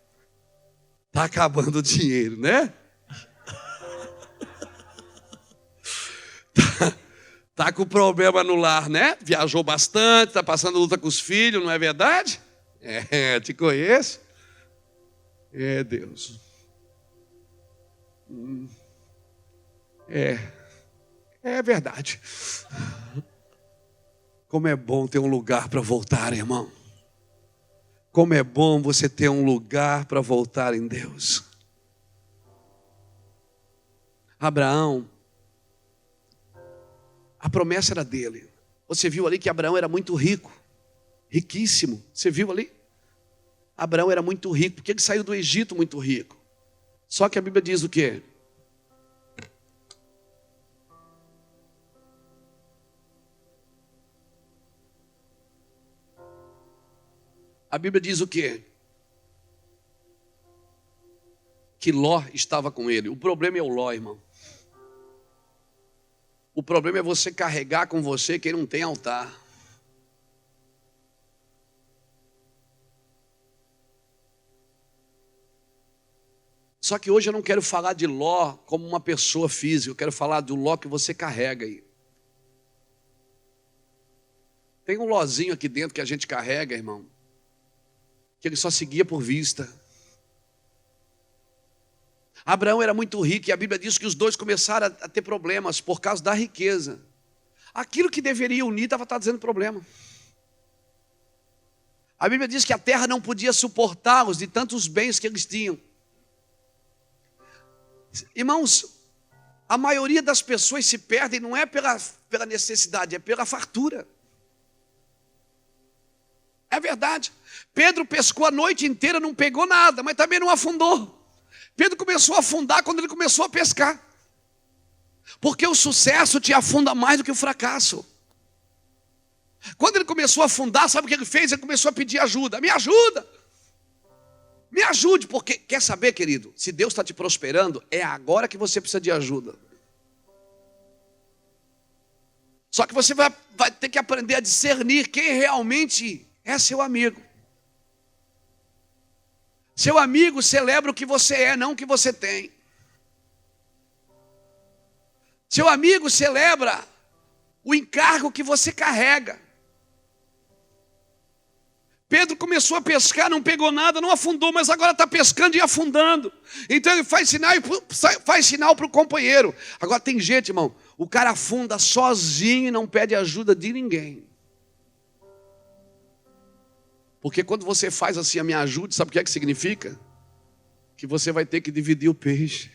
Está acabando o dinheiro, né? Tá com problema no lar, né? Viajou bastante, está passando luta com os filhos, não é verdade? Te conheço. Deus. É verdade. Como é bom ter um lugar para voltar, irmão. Como é bom você ter um lugar para voltar em Deus. Abraão, a promessa era dele. Você viu ali que Abraão era muito rico. Riquíssimo. Você viu ali? Abraão era muito rico, porque ele saiu do Egito muito rico. Só que a Bíblia diz o quê? A Bíblia diz o quê? Que Ló estava com ele. O problema é o Ló, irmão. O problema é você carregar com você quem não tem altar. Só que hoje eu não quero falar de Ló como uma pessoa física. Eu quero falar do Ló que você carrega aí. Tem um Lózinho aqui dentro que a gente carrega, irmão, que ele só seguia por vista. Abraão era muito rico e a Bíblia diz que os dois começaram a ter problemas por causa da riqueza. Aquilo que deveria unir estava trazendo problema. A Bíblia diz que a terra não podia suportá-los de tantos bens que eles tinham. Irmãos, a maioria das pessoas se perdem não é pela necessidade, é pela fartura. É verdade. Pedro pescou a noite inteira, não pegou nada, mas também não afundou. Pedro começou a afundar quando ele começou a pescar. Porque o sucesso te afunda mais do que o fracasso. Quando ele começou a afundar, sabe o que ele fez? Ele começou a pedir ajuda. Me ajuda! Me ajude, porque quer saber, querido? Se Deus está te prosperando, é agora que você precisa de ajuda. Só que você vai ter que aprender a discernir quem realmente é seu amigo. Seu amigo celebra o que você é, não o que você tem. Seu amigo celebra o encargo que você carrega. Pedro começou a pescar, não pegou nada, não afundou, mas agora está pescando e afundando. Então ele faz sinal para o companheiro. Agora tem gente, irmão, o cara afunda sozinho e não pede ajuda de ninguém. Porque quando você faz assim, a me ajude, sabe o que é que significa? Que você vai ter que dividir o peixe.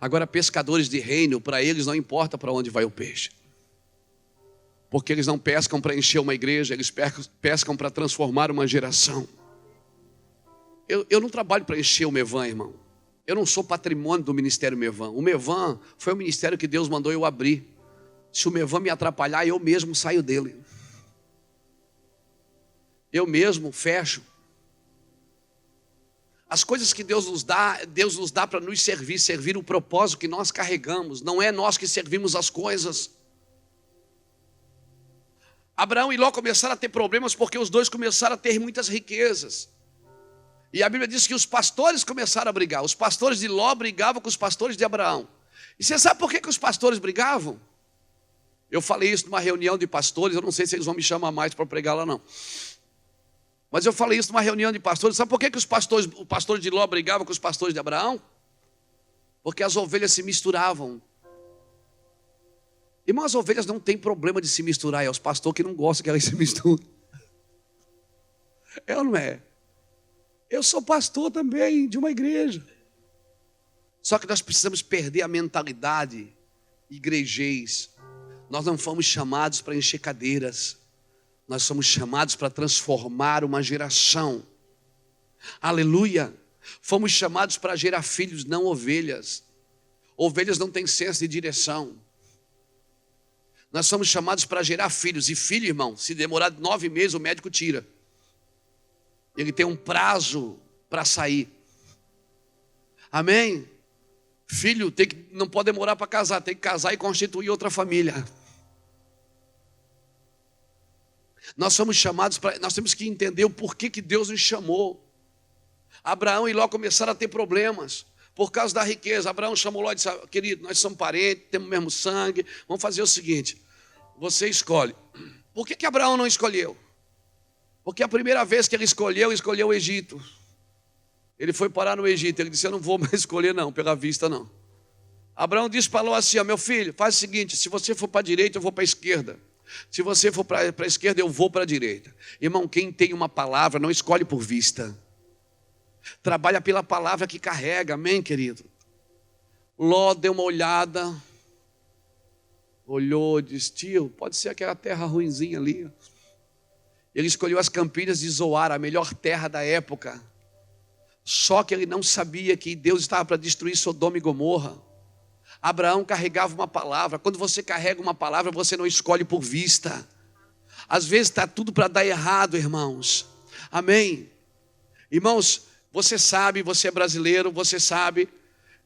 Agora, pescadores de reino, para eles não importa para onde vai o peixe. Porque eles não pescam para encher uma igreja, eles pescam para transformar uma geração. Eu não trabalho para encher o Mevan, irmão. Eu não sou patrimônio do Ministério Mevan. O Mevan foi o ministério que Deus mandou eu abrir. Se o Mevan me atrapalhar, eu mesmo saio dele. Eu mesmo fecho. As coisas que Deus nos dá para nos servir o propósito que nós carregamos. Não é nós que servimos as coisas. Abraão e Ló começaram a ter problemas porque os dois começaram a ter muitas riquezas. E a Bíblia diz que os pastores começaram a brigar. Os pastores de Ló brigavam com os pastores de Abraão. E você sabe por que os pastores brigavam? Eu falei isso numa reunião de pastores, eu não sei se eles vão me chamar mais para pregar lá não. Mas eu falei isso numa reunião de pastores. Sabe por que os pastores de Ló brigavam com os pastores de Abraão? Porque as ovelhas se misturavam. Irmão, as ovelhas não têm problema de se misturar, é os pastores que não gostam que elas se misturem. É ou não é? Eu sou pastor também de uma igreja. Só que nós precisamos perder a mentalidade igrejês. Nós não fomos chamados para encher cadeiras. Nós somos chamados para transformar uma geração. Aleluia. Fomos chamados para gerar filhos, não ovelhas. Ovelhas não têm senso de direção. Nós somos chamados para gerar filhos. E filho, irmão, se demorar 9 meses, o médico tira. Ele tem um prazo para sair. Amém? Filho não pode demorar para casar, tem que casar e constituir outra família. Nós somos chamados para, nós temos que entender o porquê que Deus nos chamou. Abraão e Ló começaram a ter problemas por causa da riqueza. Abraão chamou Ló e disse: querido, nós somos parentes, temos o mesmo sangue, vamos fazer o seguinte, você escolhe. Por que Abraão não escolheu? Porque a primeira vez que ele escolheu o Egito. Ele foi parar no Egito, ele disse: eu não vou mais escolher não, pela vista não. Abraão disse para Ló assim: meu filho, faz o seguinte, se você for para a direita, eu vou para a esquerda. Se você for para a esquerda, eu vou para a direita. Irmão, quem tem uma palavra não escolhe por vista. Trabalha pela palavra que carrega, amém, querido? Ló deu uma olhada, olhou, disse: tio, pode ser aquela terra ruinzinha ali. Ele escolheu as campinas de Zoar, a melhor terra da época. Só que ele não sabia que Deus estava para destruir Sodoma e Gomorra. Abraão carregava uma palavra. Quando você carrega uma palavra, você não escolhe por vista. Às vezes está tudo para dar errado, irmãos. Amém? Irmãos, você sabe, você é brasileiro, você sabe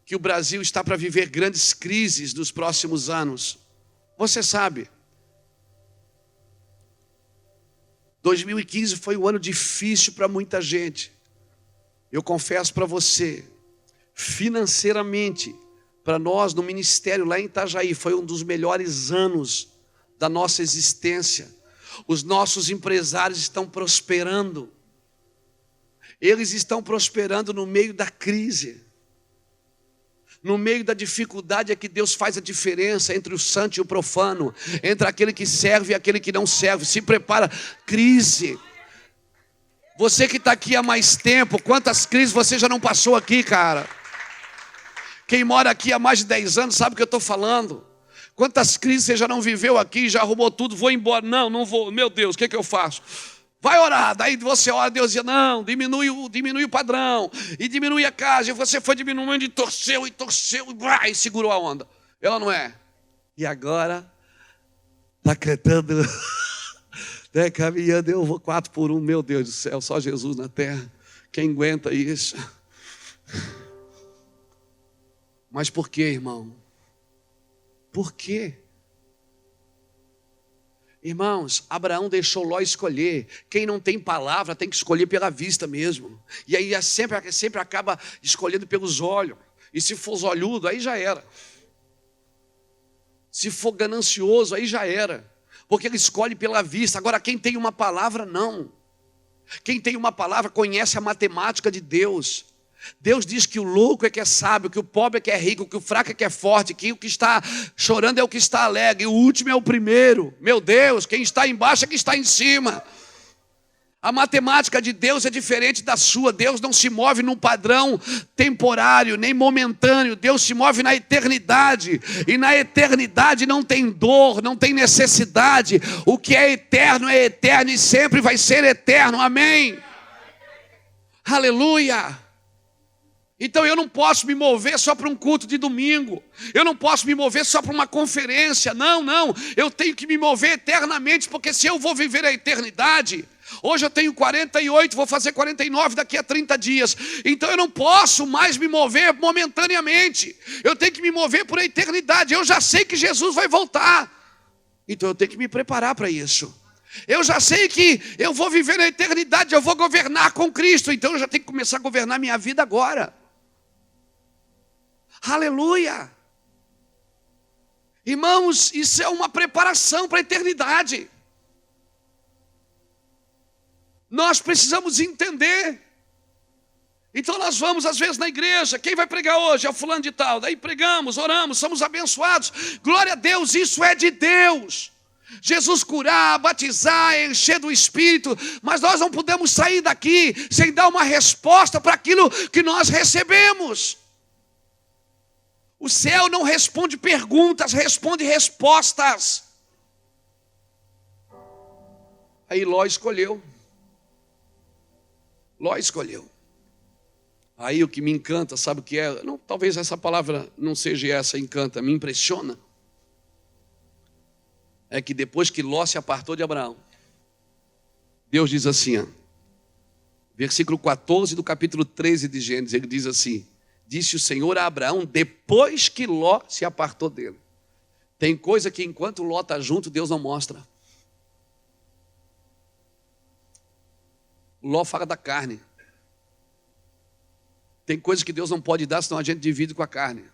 que o Brasil está para viver grandes crises nos próximos anos. Você sabe. 2015 foi um ano difícil para muita gente. Eu confesso para você, financeiramente, para nós no ministério lá em Itajaí, foi um dos melhores anos da nossa existência. Os nossos empresários estão prosperando. Eles estão prosperando no meio da crise. No meio da dificuldade é que Deus faz a diferença entre o santo e o profano, entre aquele que serve e aquele que não serve. Se prepara, crise. Você que está aqui há mais tempo, quantas crises você já não passou aqui, cara? Quem mora aqui há mais de 10 anos sabe o que eu estou falando. Quantas crises você já não viveu aqui, já arrumou tudo, vou embora. Não vou, meu Deus, o que eu faço? Vai orar, daí você ora, Deus diz: não, diminui o padrão, e diminui a casa, e você foi diminuindo e torceu, e segurou a onda. Ela não é? E agora, está cantando, né, caminhando, eu vou 4x1, meu Deus do céu, só Jesus na terra, quem aguenta isso? Mas por quê, irmão? Por quê? Irmãos, Abraão deixou Ló escolher. Quem não tem palavra tem que escolher pela vista mesmo. E aí sempre acaba escolhendo pelos olhos. E se for olhudo, aí já era. Se for ganancioso, aí já era. Porque ele escolhe pela vista. Agora, quem tem uma palavra, não. Quem tem uma palavra conhece a matemática de Deus. Deus diz que o louco é que é sábio, que o pobre é que é rico, que o fraco é que é forte, que o que está chorando é o que está alegre, e o último é o primeiro. Meu Deus, quem está embaixo é que está em cima. A matemática de Deus é diferente da sua. Deus não se move num padrão temporário, nem momentâneo. Deus se move na eternidade. E na eternidade não tem dor, não tem necessidade. O que é eterno e sempre vai ser eterno. Amém? Aleluia! Então eu não posso me mover só para um culto de domingo. Eu não posso me mover só para uma conferência. Não. Eu tenho que me mover eternamente, porque se eu vou viver a eternidade... Hoje eu tenho 48, vou fazer 49 daqui a 30 dias. Então eu não posso mais me mover momentaneamente. Eu tenho que me mover por a eternidade. Eu já sei que Jesus vai voltar. Então eu tenho que me preparar para isso. Eu já sei que eu vou viver na eternidade, eu vou governar com Cristo. Então eu já tenho que começar a governar minha vida agora. Aleluia! Irmãos, isso é uma preparação para a eternidade. Nós precisamos entender. Então nós vamos às vezes na igreja, quem vai pregar hoje? É o fulano de tal. Daí pregamos, oramos, somos abençoados. Glória a Deus, isso é de Deus. Jesus curar, batizar, encher do Espírito. Mas nós não podemos sair daqui sem dar uma resposta para aquilo que nós recebemos. O céu não responde perguntas, responde respostas. Aí Ló escolheu. Ló escolheu. Aí o que me encanta, sabe o que é? Não, talvez essa palavra não seja essa, encanta, me impressiona. É que depois que Ló se apartou de Abraão, Deus diz assim, ó, versículo 14 do capítulo 13 de Gênesis, ele diz assim: disse o Senhor a Abraão depois que Ló se apartou dele. Tem coisa que enquanto Ló está junto, Deus não mostra. Ló fala da carne. Tem coisas que Deus não pode dar, senão a gente divide com a carne.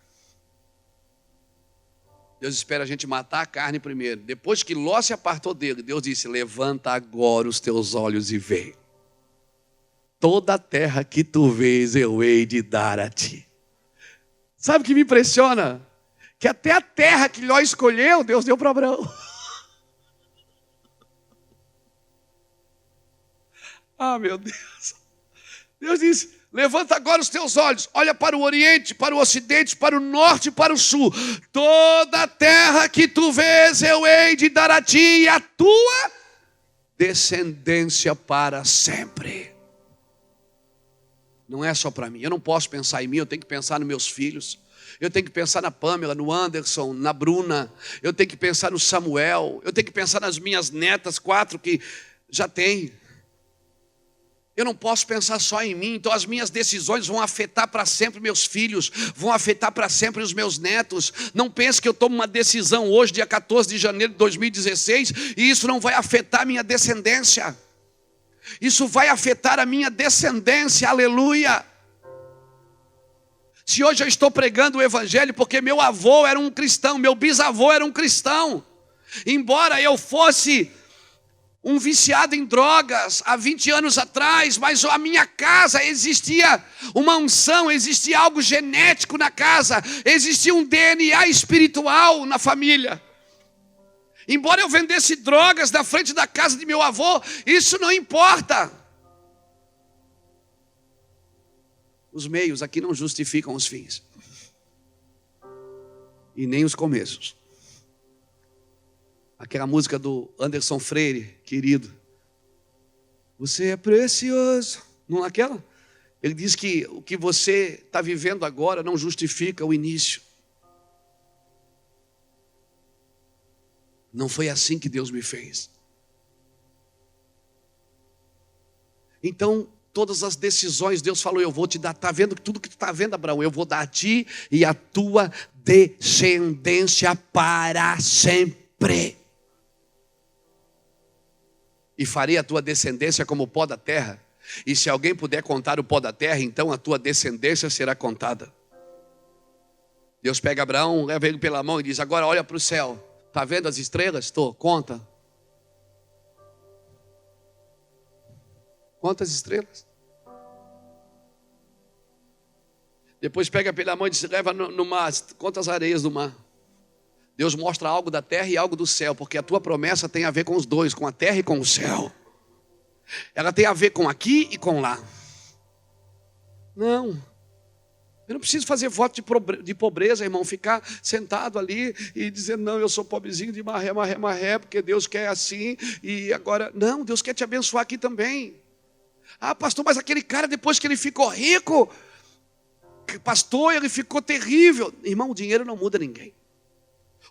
Deus espera a gente matar a carne primeiro. Depois que Ló se apartou dele, Deus disse: levanta agora os teus olhos e vê. Toda a terra que tu vês eu hei de dar a ti. Sabe o que me impressiona? Que até a terra que Ló escolheu, Deus deu para Abraão. Ah, meu Deus. Deus disse: levanta agora os teus olhos, olha para o oriente, para o ocidente, para o norte e para o sul. Toda a terra que tu vês eu hei de dar a ti e a tua descendência para sempre. Não é só para mim, eu não posso pensar em mim, eu tenho que pensar nos meus filhos. Eu tenho que pensar na Pamela, no Anderson, na Bruna. Eu tenho que pensar no Samuel. Eu tenho que pensar nas minhas netas, 4 que já tem. Eu não posso pensar só em mim, então as minhas decisões vão afetar para sempre meus filhos, vão afetar para sempre os meus netos. Não pense que eu tomo uma decisão hoje, dia 14 de janeiro de 2016, e isso não vai afetar a minha descendência. Isso vai afetar a minha descendência, aleluia. Se hoje eu estou pregando o evangelho porque meu avô era um cristão, meu bisavô era um cristão, embora eu fosse um viciado em drogas há 20 anos atrás, mas a minha casa existia uma unção, existia algo genético na casa, existia um DNA espiritual na família. Embora eu vendesse drogas na frente da casa de meu avô, isso não importa. Os meios aqui não justificam os fins. E nem os começos. Aquela música do Anderson Freire, querido. Você é precioso. Não é aquela? Ele diz que o que você está vivendo agora não justifica o início. Não foi assim que Deus me fez. Então, todas as decisões, Deus falou: eu vou te dar. Está vendo tudo que tu está vendo, Abraão? Eu vou dar a ti e a tua descendência para sempre. E farei a tua descendência como o pó da terra. E se alguém puder contar o pó da terra, então a tua descendência será contada. Deus pega Abraão, leva ele pela mão e diz: agora olha para o céu. Está vendo as estrelas? Estou, conta. Quantas estrelas? Depois pega pela mão e diz: leva no mar, conta as areias do mar. Deus mostra algo da terra e algo do céu, porque a tua promessa tem a ver com os dois, com a terra e com o céu. Ela tem a ver com aqui e com lá. Não, eu não preciso fazer voto de pobreza, irmão, ficar sentado ali e dizer: não, eu sou pobrezinho de marré, marré, marré, porque Deus quer assim, e agora, não, Deus quer te abençoar aqui também. Ah, pastor, mas aquele cara depois que ele ficou rico, pastor, ele ficou terrível. Irmão, o dinheiro não muda ninguém.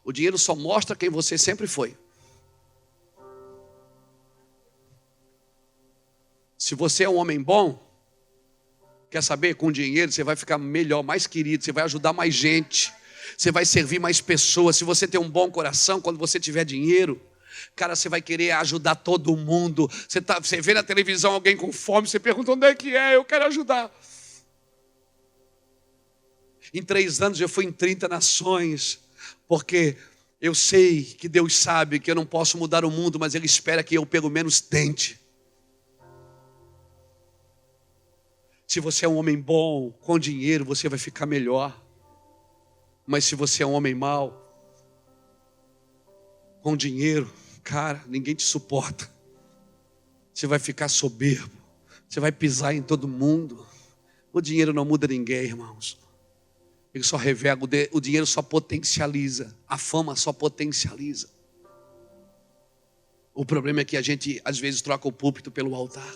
O dinheiro só mostra quem você sempre foi. Se você é um homem bom, quer saber, com dinheiro você vai ficar melhor, mais querido, você vai ajudar mais gente, você vai servir mais pessoas. Se você tem um bom coração, quando você tiver dinheiro, cara, você vai querer ajudar todo mundo. Você vê na televisão alguém com fome, você pergunta: onde é que é? Eu quero ajudar. Em 3 anos eu fui em 30 nações, porque eu sei que Deus sabe que eu não posso mudar o mundo, mas Ele espera que eu pelo menos tente. Se você é um homem bom, com dinheiro, você vai ficar melhor. Mas se você é um homem mau, com dinheiro, cara, ninguém te suporta. Você vai ficar soberbo, você vai pisar em todo mundo. O dinheiro não muda ninguém, irmãos. Ele só revela, o dinheiro só potencializa, a fama só potencializa. O problema é que a gente às vezes troca o púlpito pelo altar.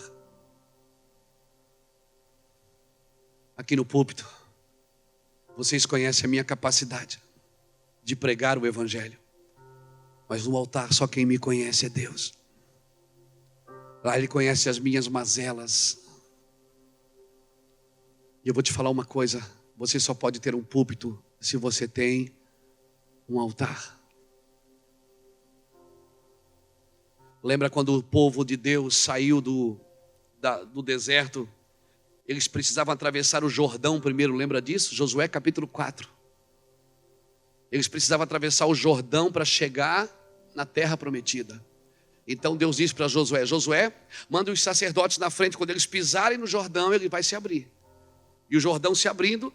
Aqui no púlpito, vocês conhecem a minha capacidade de pregar o evangelho. Mas no altar só quem me conhece é Deus. Lá Ele conhece as minhas mazelas. E eu vou te falar uma coisa. Você só pode ter um púlpito se você tem um altar. Lembra quando o povo de Deus saiu do deserto? Eles precisavam atravessar o Jordão primeiro, lembra disso? Josué capítulo 4. Eles precisavam atravessar o Jordão para chegar na terra prometida. Então Deus disse para Josué: Josué, manda os sacerdotes na frente. Quando eles pisarem no Jordão, ele vai se abrir. E o Jordão se abrindo,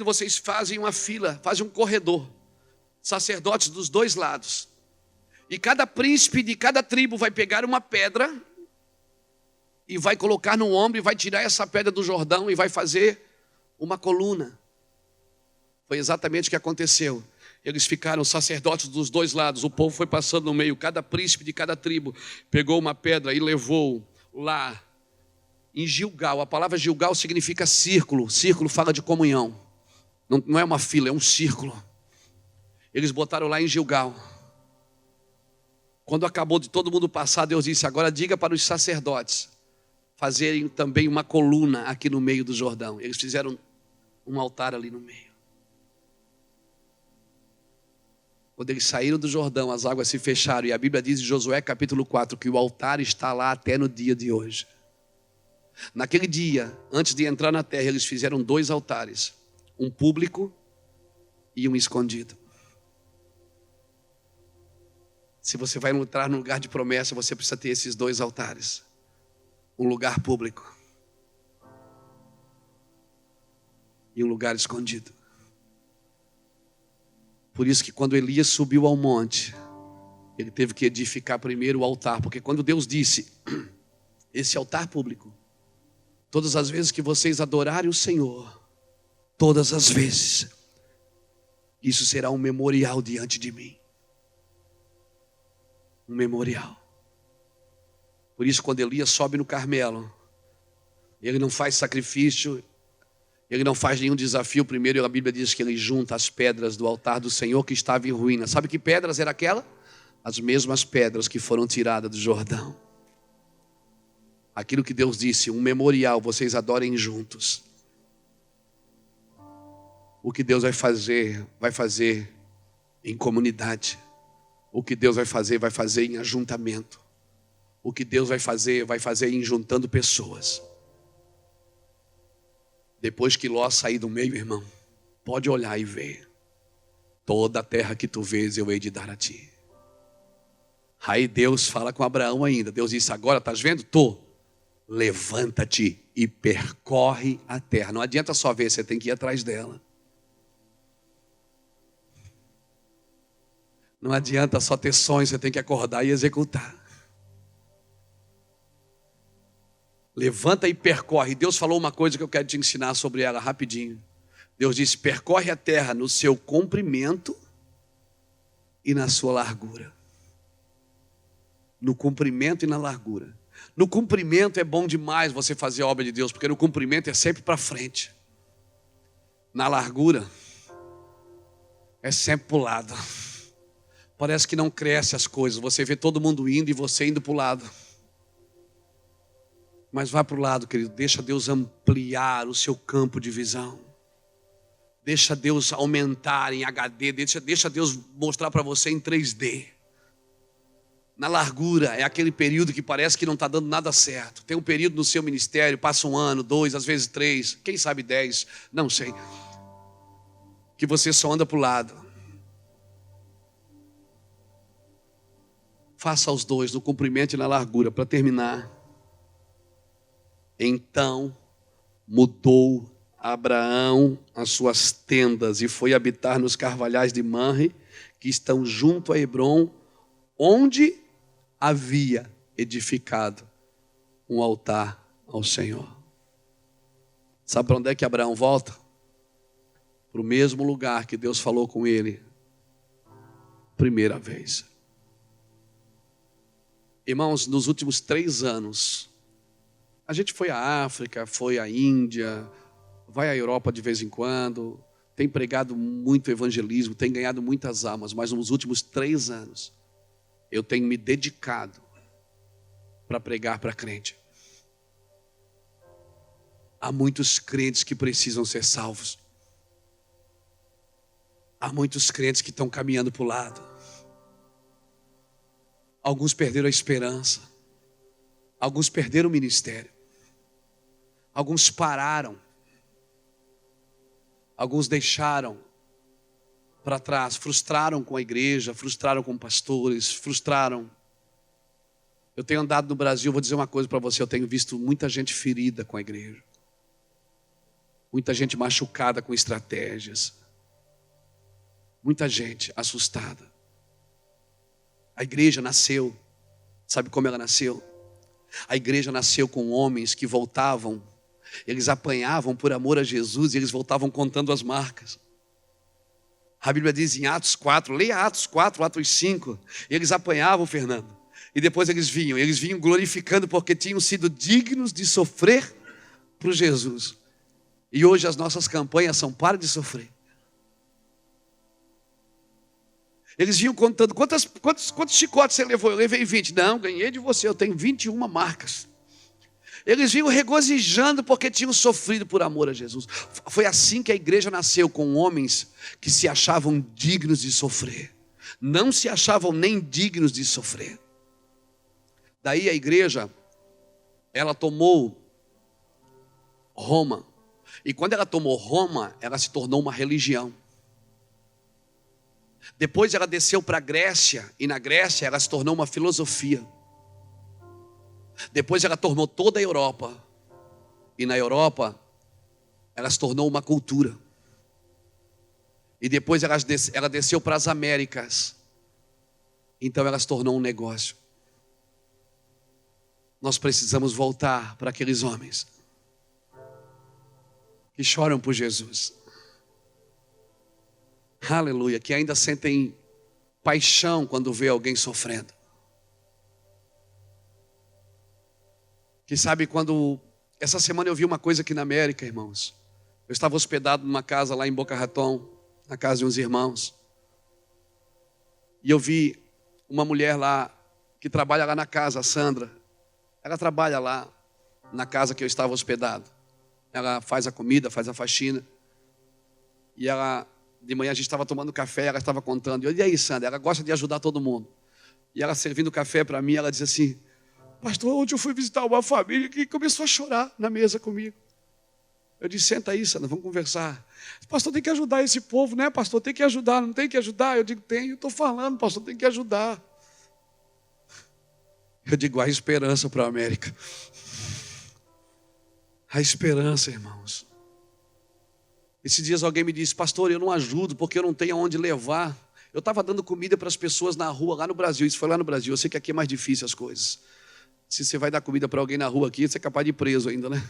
vocês fazem uma fila, fazem um corredor. Sacerdotes dos dois lados. E cada príncipe de cada tribo vai pegar uma pedra e vai colocar no ombro e vai tirar essa pedra do Jordão e vai fazer uma coluna. Foi exatamente o que aconteceu. Eles ficaram sacerdotes dos dois lados. O povo foi passando no meio. Cada príncipe de cada tribo pegou uma pedra e levou lá em Gilgal. A palavra Gilgal significa círculo. Círculo fala de comunhão. Não é uma fila, é um círculo. Eles botaram lá em Gilgal. Quando acabou de todo mundo passar, Deus disse: agora diga para os sacerdotes fazerem também uma coluna aqui no meio do Jordão. Eles fizeram um altar ali no meio. Quando eles saíram do Jordão, as águas se fecharam. E a Bíblia diz em Josué capítulo 4 que o altar está lá até no dia de hoje. Naquele dia, antes de entrar na terra, eles fizeram 2 altares. Um público e um escondido. Se você vai entrar no lugar de promessa, você precisa ter esses 2 altares. Um lugar público e um lugar escondido. Por isso que quando Elias subiu ao monte, ele teve que edificar primeiro o altar. Porque quando Deus disse, esse altar público, todas as vezes que vocês adorarem o Senhor, todas as vezes, isso será um memorial diante de mim. Um memorial. Por isso quando Elias sobe no Carmelo, ele não faz sacrifício, ele não faz nenhum desafio. Primeiro a Bíblia diz que ele junta as pedras do altar do Senhor que estava em ruína. Sabe que pedras era aquela? As mesmas pedras que foram tiradas do Jordão. Aquilo que Deus disse, um memorial, vocês adorem juntos. O que Deus vai fazer em comunidade. O que Deus vai fazer em ajuntamento. O que Deus vai fazer em juntando pessoas. Depois que Ló sair do meio, irmão, pode olhar e ver. Toda a terra que tu vês eu hei de dar a ti. Aí Deus fala com Abraão ainda. Deus disse, agora estás vendo? Levanta-te e percorre a terra. Não adianta só ver, você tem que ir atrás dela. Não adianta só ter sonhos, você tem que acordar e executar. Levanta e percorre. Deus falou uma coisa que eu quero te ensinar sobre ela rapidinho. Deus disse, percorre a terra no seu comprimento e na sua largura. No comprimento e na largura. No comprimento é bom demais você fazer a obra de Deus, porque no comprimento é sempre para frente. Na largura é sempre para o lado. Parece que não cresce as coisas. Você vê todo mundo indo e você indo para o lado. Mas vá para o lado, querido. Deixa Deus ampliar o seu campo de visão. Deixa Deus aumentar em HD. Deixa Deus mostrar para você em 3D. Na largura é aquele período que parece que não está dando nada certo. Tem um período no seu ministério, passa 1 ano, 2, às vezes 3, quem sabe 10, não sei. Que você só anda para o lado. Faça os dois, no comprimento e na largura, para terminar. Então mudou Abraão as suas tendas e foi habitar nos carvalhais de Manre, que estão junto a Hebrom, onde havia edificado um altar ao Senhor. Sabe para onde é que Abraão volta? Para o mesmo lugar que Deus falou com ele primeira vez. Irmãos, nos últimos 3 anos, a gente foi à África, foi à Índia, vai à Europa de vez em quando, tem pregado muito evangelismo, tem ganhado muitas almas, mas nos últimos 3 anos, eu tenho me dedicado para pregar para crente. Há muitos crentes que precisam ser salvos. Há muitos crentes que estão caminhando para o lado. Alguns perderam a esperança. Alguns perderam o ministério. Alguns pararam. Alguns deixaram para trás, frustraram com a igreja, frustraram com pastores, frustraram. Eu tenho andado no Brasil, vou dizer uma coisa para você, eu tenho visto muita gente ferida com a igreja. Muita gente machucada com estratégias. Muita gente assustada. A igreja nasceu, sabe como ela nasceu? A igreja nasceu com homens que voltavam, eles apanhavam por amor a Jesus e eles voltavam contando as marcas. A Bíblia diz em Atos 4, leia Atos 4, Atos 5, eles apanhavam, Fernando, e depois eles vinham glorificando porque tinham sido dignos de sofrer por Jesus. E hoje as nossas campanhas são para de sofrer. Eles vinham contando, quantos chicotes você levou? Eu levei 20. Não, ganhei de você, eu tenho 21 marcas. Eles vinham regozijando porque tinham sofrido por amor a Jesus. Foi assim que a igreja nasceu, com homens que se achavam dignos de sofrer. Não se achavam nem dignos de sofrer. Daí a igreja, ela tomou Roma. E quando ela tomou Roma, ela se tornou uma religião. Depois ela desceu para a Grécia, e na Grécia ela se tornou uma filosofia. Depois ela tomou toda a Europa, e na Europa ela se tornou uma cultura. E depois ela desceu para as Américas, então ela se tornou um negócio. Nós precisamos voltar para aqueles homens que choram por Jesus. Aleluia, que ainda sentem paixão quando vê alguém sofrendo. Que sabe quando... Essa semana eu vi uma coisa aqui na América, irmãos. Eu estava hospedado numa casa lá em Boca Raton, na casa de uns irmãos. E eu vi uma mulher lá, que trabalha lá na casa, a Sandra. Ela trabalha lá na casa que eu estava hospedado. Ela faz a comida, faz a faxina. E ela... De manhã a gente estava tomando café, ela estava contando. E aí, Sandra, ela gosta de ajudar todo mundo. E ela servindo café para mim, ela disse assim: pastor, ontem eu fui visitar uma família que começou a chorar na mesa comigo. Eu disse: senta aí, Sandra, vamos conversar. Pastor, tem que ajudar esse povo, né, pastor? Tem que ajudar, não tem que ajudar? Eu digo: tenho, estou falando, pastor, tem que ajudar. Eu digo: há esperança para a América. Há esperança, irmãos. Esses dias alguém me disse: pastor, eu não ajudo porque eu não tenho aonde levar. Eu estava dando comida para as pessoas na rua, lá no Brasil. Isso foi lá no Brasil. Eu sei que aqui é mais difícil as coisas. Se você vai dar comida para alguém na rua aqui, você é capaz de ir preso ainda, né?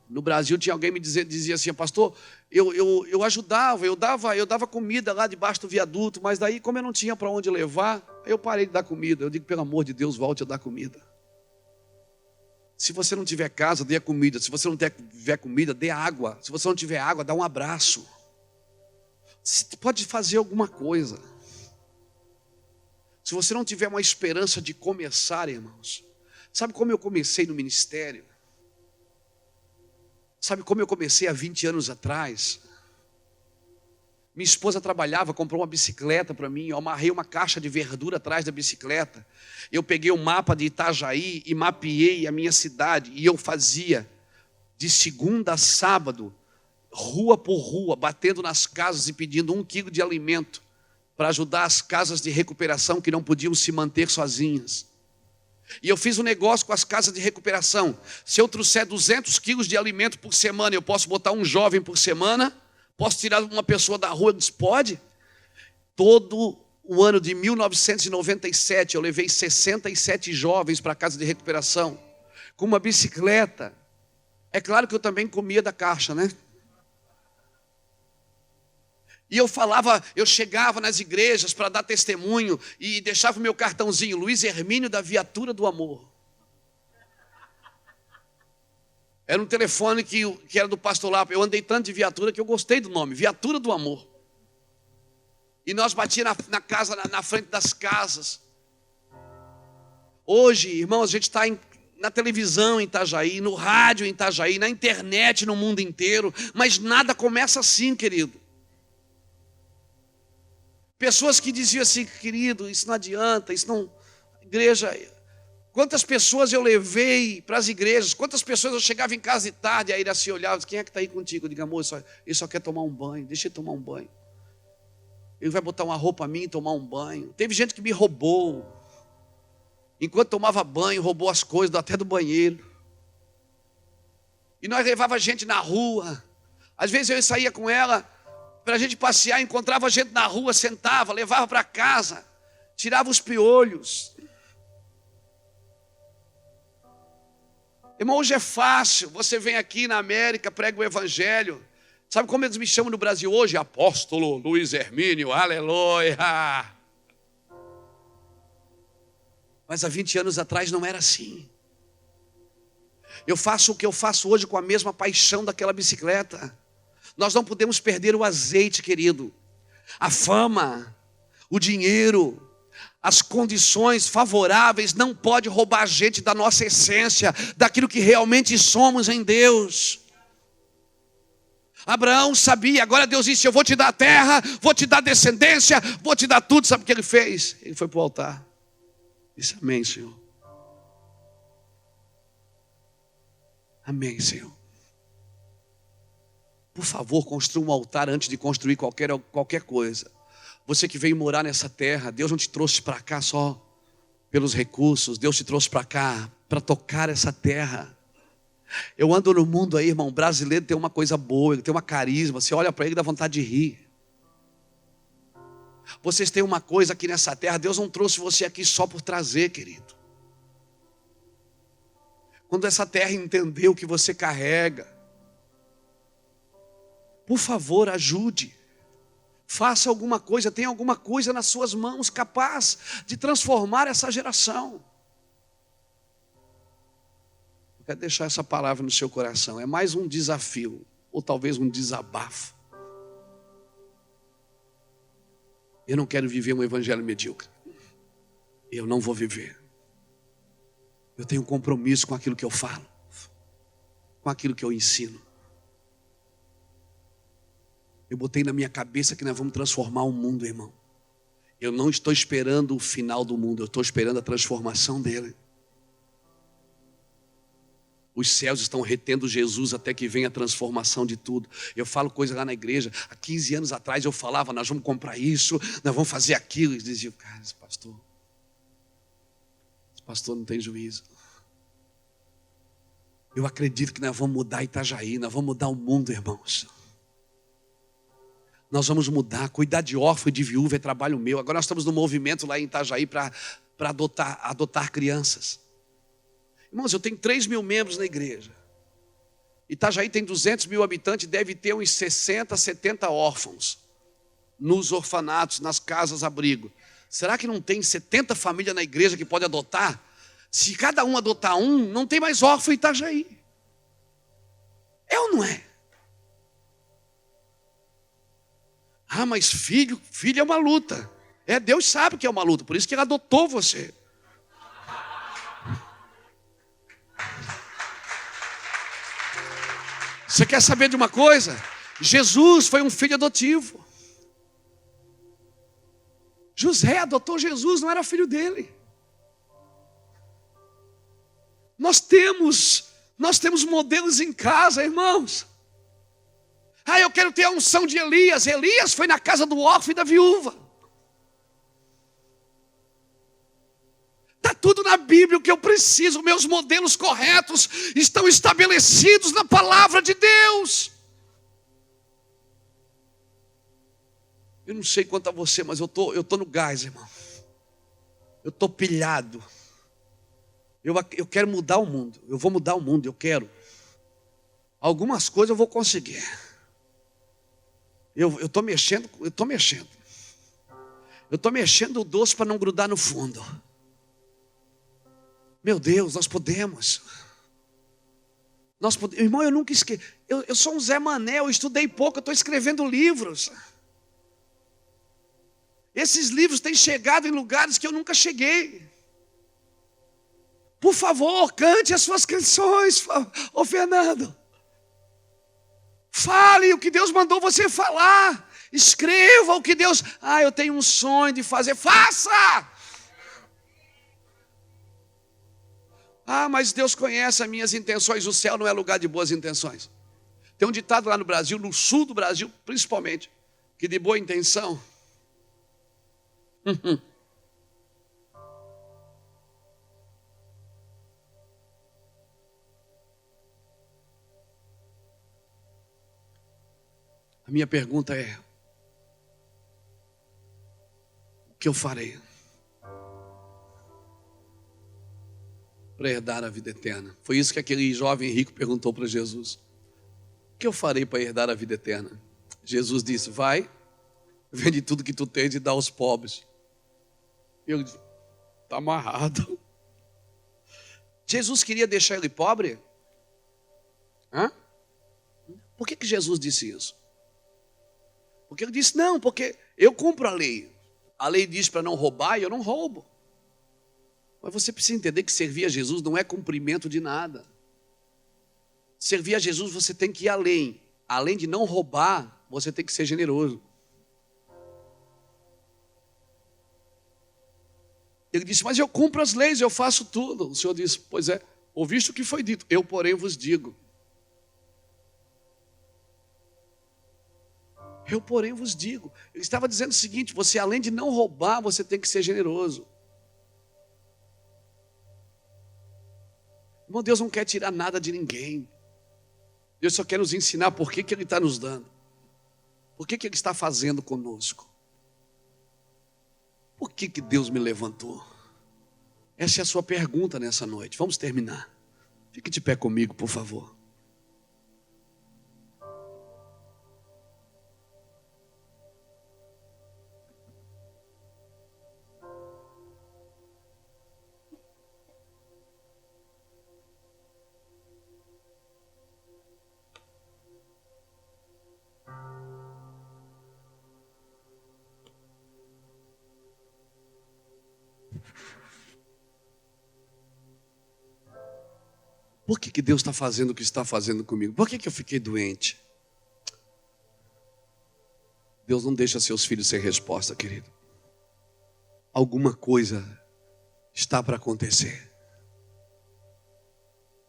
No Brasil tinha alguém me dizia assim: pastor, eu ajudava, eu dava comida lá debaixo do viaduto, mas daí, como eu não tinha para onde levar, eu parei de dar comida. Eu digo: pelo amor de Deus, volte a dar comida. Se você não tiver casa, dê comida. Se você não tiver comida, dê água. Se você não tiver água, dá um abraço. Você pode fazer alguma coisa. Se você não tiver uma esperança de começar, irmãos. Sabe como eu comecei no ministério? Sabe como eu comecei há 20 anos atrás? Minha esposa trabalhava, comprou uma bicicleta para mim. Eu amarrei uma caixa de verdura atrás da bicicleta. Eu peguei o mapa de Itajaí e mapeei a minha cidade. E eu fazia de segunda a sábado, rua por rua, batendo nas casas e pedindo 1 quilo de alimento para ajudar as casas de recuperação que não podiam se manter sozinhas. E eu fiz um negócio com as casas de recuperação. Se eu trouxer 200 quilos de alimento por semana, eu posso botar um jovem por semana? Posso tirar uma pessoa da rua? Eu disse: pode. Todo o ano de 1997, eu levei 67 jovens para a casa de recuperação, com uma bicicleta. É claro que eu também comia da caixa, né? E eu chegava nas igrejas para dar testemunho e deixava o meu cartãozinho, Luiz Hermínio da Viatura do Amor. Era um telefone que era do pastor lá. Eu andei tanto de viatura que eu gostei do nome, Viatura do Amor. E nós batíamos na casa, na frente das casas. Hoje, irmãos, a gente está na televisão em Itajaí, no rádio em Itajaí, na internet no mundo inteiro, mas nada começa assim, querido. Pessoas que diziam assim, querido, isso não adianta, isso não... Igreja, quantas pessoas eu levei para as igrejas, quantas pessoas eu chegava em casa de tarde, aí ele assim olhava, quem é que está aí contigo? Eu digo, amor, ele só quer tomar um banho, deixa ele tomar um banho. Ele vai botar uma roupa a mim e tomar um banho. Teve gente que me roubou. Enquanto tomava banho, roubou as coisas até do banheiro. E nós levava gente na rua. Às vezes eu saía com ela para a gente passear, encontrava gente na rua, sentava, levava para casa, tirava os piolhos. Irmão, hoje é fácil. Você vem aqui na América, prega o evangelho. Sabe como eles me chamam no Brasil hoje? Apóstolo Luiz Hermínio, aleluia. Mas há 20 anos atrás não era assim. Eu faço o que eu faço hoje com a mesma paixão daquela bicicleta. Nós não podemos perder o azeite, querido. A fama, o dinheiro, as condições favoráveis não pode roubar a gente da nossa essência, daquilo que realmente somos em Deus. Abraão sabia, agora Deus disse, eu vou te dar a terra, vou te dar descendência, vou te dar tudo. Sabe o que ele fez? Ele foi para o altar. Disse, amém, Senhor. Amém, Senhor. Por favor, construa um altar antes de construir qualquer coisa. Você que veio morar nessa terra, Deus não te trouxe para cá só pelos recursos. Deus te trouxe para cá para tocar essa terra. Eu ando no mundo aí, irmão, brasileiro tem uma coisa boa, ele tem uma carisma, você olha para ele e dá vontade de rir. Vocês têm uma coisa aqui nessa terra, Deus não trouxe você aqui só por trazer, querido. Quando essa terra entender o que você carrega, por favor, ajude. Faça alguma coisa, tenha alguma coisa nas suas mãos capaz de transformar essa geração. Eu quero deixar essa palavra no seu coração. É mais um desafio, ou talvez um desabafo. Eu não quero viver um evangelho medíocre. Eu não vou viver. Eu tenho um compromisso com aquilo que eu falo, com aquilo que eu ensino. Eu botei na minha cabeça que nós vamos transformar o mundo, irmão. Eu não estou esperando o final do mundo, eu estou esperando a transformação dele. Os céus estão retendo Jesus até que venha a transformação de tudo. Eu falo coisa lá na igreja. Há 15 anos atrás eu falava, nós vamos comprar isso, nós vamos fazer aquilo. Eles diziam, cara, esse pastor não tem juízo. Eu acredito que nós vamos mudar Itajaí, nós vamos mudar o mundo, irmãos. Nós vamos mudar, cuidar de órfão e de viúva é trabalho meu. Agora nós estamos no movimento lá em Itajaí para adotar crianças. Irmãos, eu tenho 3 mil membros na igreja. Itajaí tem 200 mil habitantes, deve ter uns 60, 70 órfãos. Nos orfanatos, nas casas abrigo. Será que não tem 70 famílias na igreja que pode adotar? Se cada um adotar um, não tem mais órfão em Itajaí. É ou não é? Ah, mas filho é uma luta. Deus sabe que é uma luta, por isso que Ele adotou você. Você quer saber de uma coisa? Jesus foi um filho adotivo. José adotou Jesus, não era filho dele. Nós temos modelos em casa, irmãos. Ah, eu quero ter a unção de Elias. Elias foi na casa do órfão e da viúva. Está tudo na Bíblia o que eu preciso. Meus modelos corretos estão estabelecidos na palavra de Deus. Eu não sei quanto a você, mas eu tô no gás, irmão. Eu estou pilhado. Eu quero mudar o mundo. Eu vou mudar o mundo, eu quero. Algumas coisas eu vou conseguir. Eu estou mexendo. Eu estou mexendo o doce para não grudar no fundo. Meu Deus, nós podemos. Irmão, eu nunca esqueci. Eu sou um Zé Mané, eu estudei pouco, eu estou escrevendo livros. Esses livros têm chegado em lugares que eu nunca cheguei. Por favor, cante as suas canções, ô Fernando. Fale o que Deus mandou você falar. Escreva o que Deus... eu tenho um sonho de fazer. Faça! Mas Deus conhece as minhas intenções. O céu não é lugar de boas intenções. Tem um ditado lá no Brasil, no sul do Brasil principalmente, que de boa intenção... A minha pergunta é: o que eu farei para herdar a vida eterna? Foi isso que aquele jovem rico perguntou para Jesus. O que eu farei para herdar a vida eterna? Jesus disse: vai, vende tudo que tu tens e dá aos pobres. Eu disse: está amarrado. Jesus queria deixar ele pobre? Por que Jesus disse isso? Porque ele disse: não, porque eu cumpro a lei. A lei diz para não roubar e eu não roubo. Mas você precisa entender que servir a Jesus não é cumprimento de nada. Servir a Jesus você tem que ir além. Além de não roubar, você tem que ser generoso. Ele disse: mas eu cumpro as leis, eu faço tudo. O Senhor disse: pois é, ouviste o que foi dito, eu porém vos digo. Eu porém vos digo. Ele estava dizendo o seguinte: você além de não roubar, você tem que ser generoso. Irmão, Deus não quer tirar nada de ninguém. Deus só quer nos ensinar por que Ele está nos dando. Por que Ele está fazendo conosco. Por que Deus me levantou? Essa é a sua pergunta nessa noite. Vamos terminar. Fique de pé comigo, por favor. Por que Deus está fazendo o que está fazendo comigo? Por que eu fiquei doente? Deus não deixa seus filhos sem resposta, querido. Alguma coisa está para acontecer.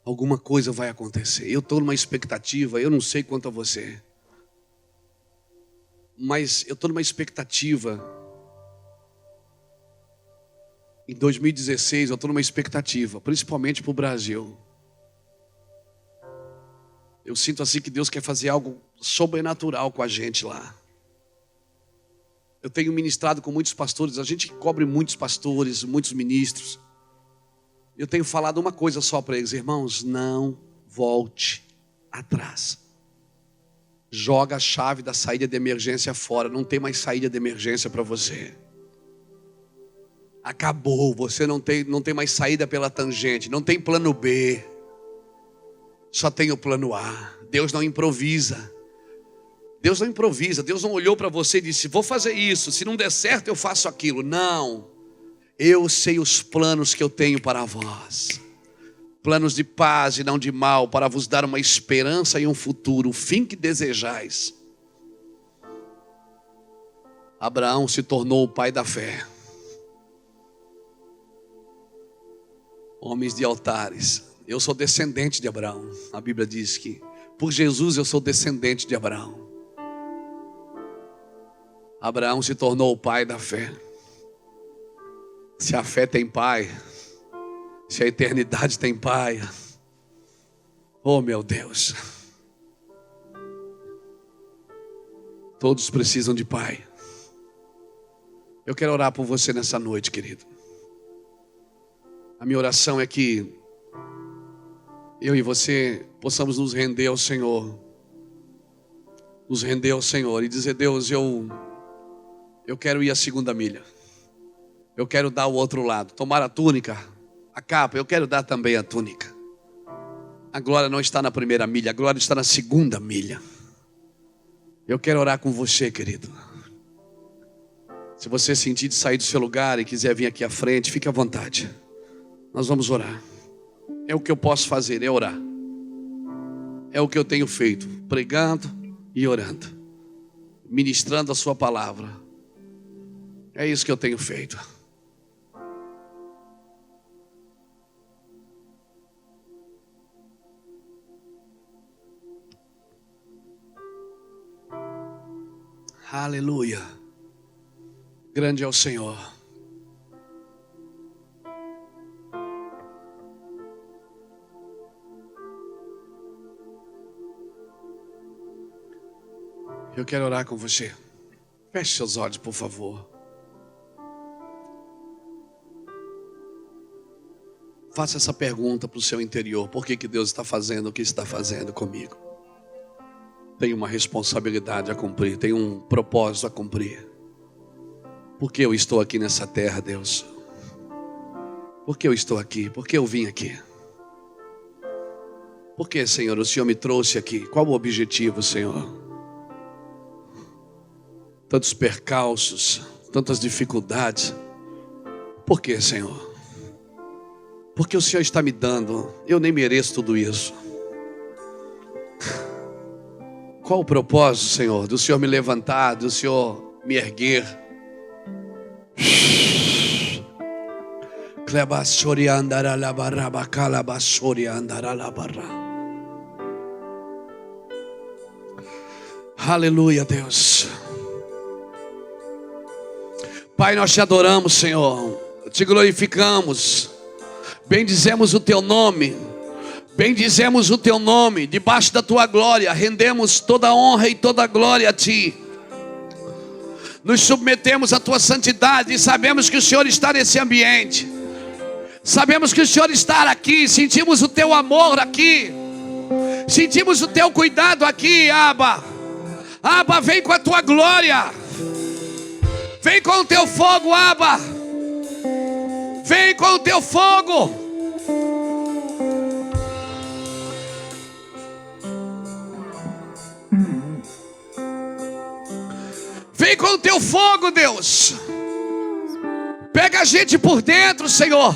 Alguma coisa vai acontecer. Eu estou numa expectativa, eu não sei quanto a você. Mas eu estou numa expectativa. Em 2016 eu estou numa expectativa, principalmente para o Brasil. Eu sinto assim que Deus quer fazer algo sobrenatural com a gente lá. Eu tenho ministrado com muitos pastores, a gente cobre muitos pastores, muitos ministros. Eu tenho falado uma coisa só para eles: irmãos, não volte atrás. Joga a chave da saída de emergência fora, não tem mais saída de emergência para você. Acabou, você não tem mais saída pela tangente, não tem plano B. Só tem o plano A. Deus não improvisa. Deus não improvisa. Deus não olhou para você e disse: vou fazer isso, se não der certo eu faço aquilo. Não. Eu sei os planos que eu tenho para vós. Planos de paz e não de mal, para vos dar uma esperança e um futuro, o fim que desejais. Abraão se tornou o pai da fé. Homens de altares. Eu sou descendente de Abraão. A Bíblia diz que por Jesus eu sou descendente de Abraão. Abraão se tornou o pai da fé. Se a fé tem pai, se a eternidade tem pai, oh meu Deus, todos precisam de pai. Eu quero orar por você nessa noite, querido. A minha oração é que eu e você possamos nos render ao Senhor, nos render ao Senhor e dizer: Deus, eu quero ir a segunda milha. Eu quero dar o outro lado. Tomar a túnica, a capa, eu quero dar também a túnica. A glória não está na primeira milha, a glória está na segunda milha. Eu quero orar com você, querido. Se você sentir de sair do seu lugar e quiser vir aqui à frente, fique à vontade. Nós vamos orar. É o que eu posso fazer, é orar. É o que eu tenho feito, pregando e orando, ministrando a sua palavra. É isso que eu tenho feito. Aleluia. Grande é o Senhor. Eu quero orar com você. Feche seus olhos, por favor. Faça essa pergunta para o seu interior. Por que Deus está fazendo o que está fazendo comigo? Tem uma responsabilidade a cumprir, tem um propósito a cumprir. Por que eu estou aqui nessa terra, Deus? Por que eu estou aqui? Por que eu vim aqui? Por que, Senhor, o Senhor me trouxe aqui? Qual o objetivo, Senhor? Tantos percalços, tantas dificuldades. Por que, Senhor? Porque o Senhor está me dando. Eu nem mereço tudo isso. Qual o propósito, Senhor, do Senhor me levantar, do Senhor me erguer? Aleluia, Deus. Pai, nós te adoramos, Senhor. Te glorificamos. Bendizemos o teu nome. Bendizemos o teu nome. Debaixo da tua glória rendemos toda a honra e toda a glória a ti. Nos submetemos à tua santidade e sabemos que o Senhor está nesse ambiente. Sabemos que o Senhor está aqui. Sentimos o teu amor aqui. Sentimos o teu cuidado aqui, Abba. Abba, vem com a tua glória. Vem com o teu fogo, Abba. Vem com o teu fogo. Vem com o teu fogo, Deus. Pega a gente por dentro, Senhor.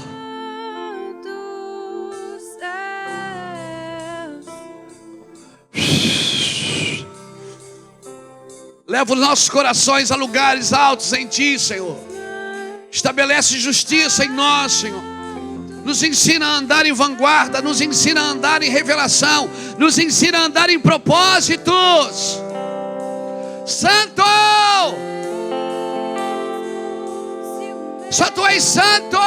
Leva os nossos corações a lugares altos em ti, Senhor. Estabelece justiça em nós, Senhor. Nos ensina a andar em vanguarda. Nos ensina a andar em revelação. Nos ensina a andar em propósitos. Santo! Só tu és santo!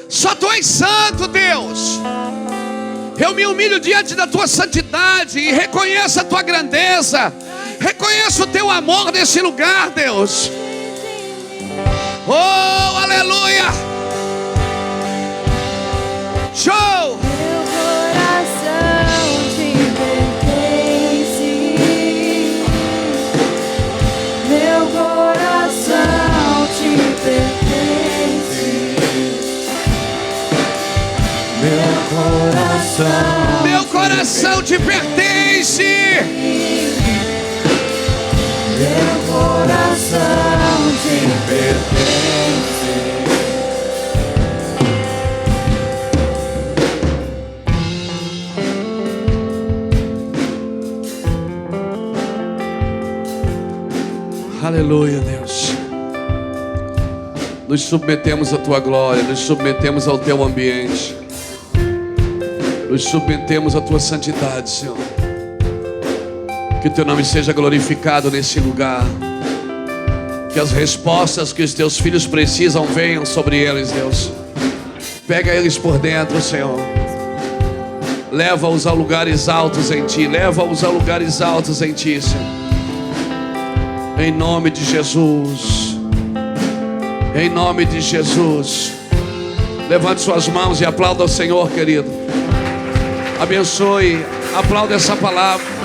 Só tu és santo, Deus. Eu me humilho diante da tua santidade e reconheço a tua grandeza. Reconheço o teu amor nesse lugar, Deus. Oh, aleluia! Show! Meu coração te pertence. Meu coração te pertence. Meu coração te pertence. Meu coração te pertence. Aleluia, Deus. Nos submetemos à tua glória. Nos submetemos ao teu ambiente. Nos submetemos à tua santidade, Senhor. Que o teu nome seja glorificado nesse lugar. Que as respostas que os teus filhos precisam venham sobre eles, Deus. Pega eles por dentro, Senhor. Leva-os a lugares altos em ti. Leva-os a lugares altos em ti, Senhor. Em nome de Jesus. Em nome de Jesus. Levante suas mãos e aplauda ao Senhor, querido. Abençoe. Aplauda essa palavra.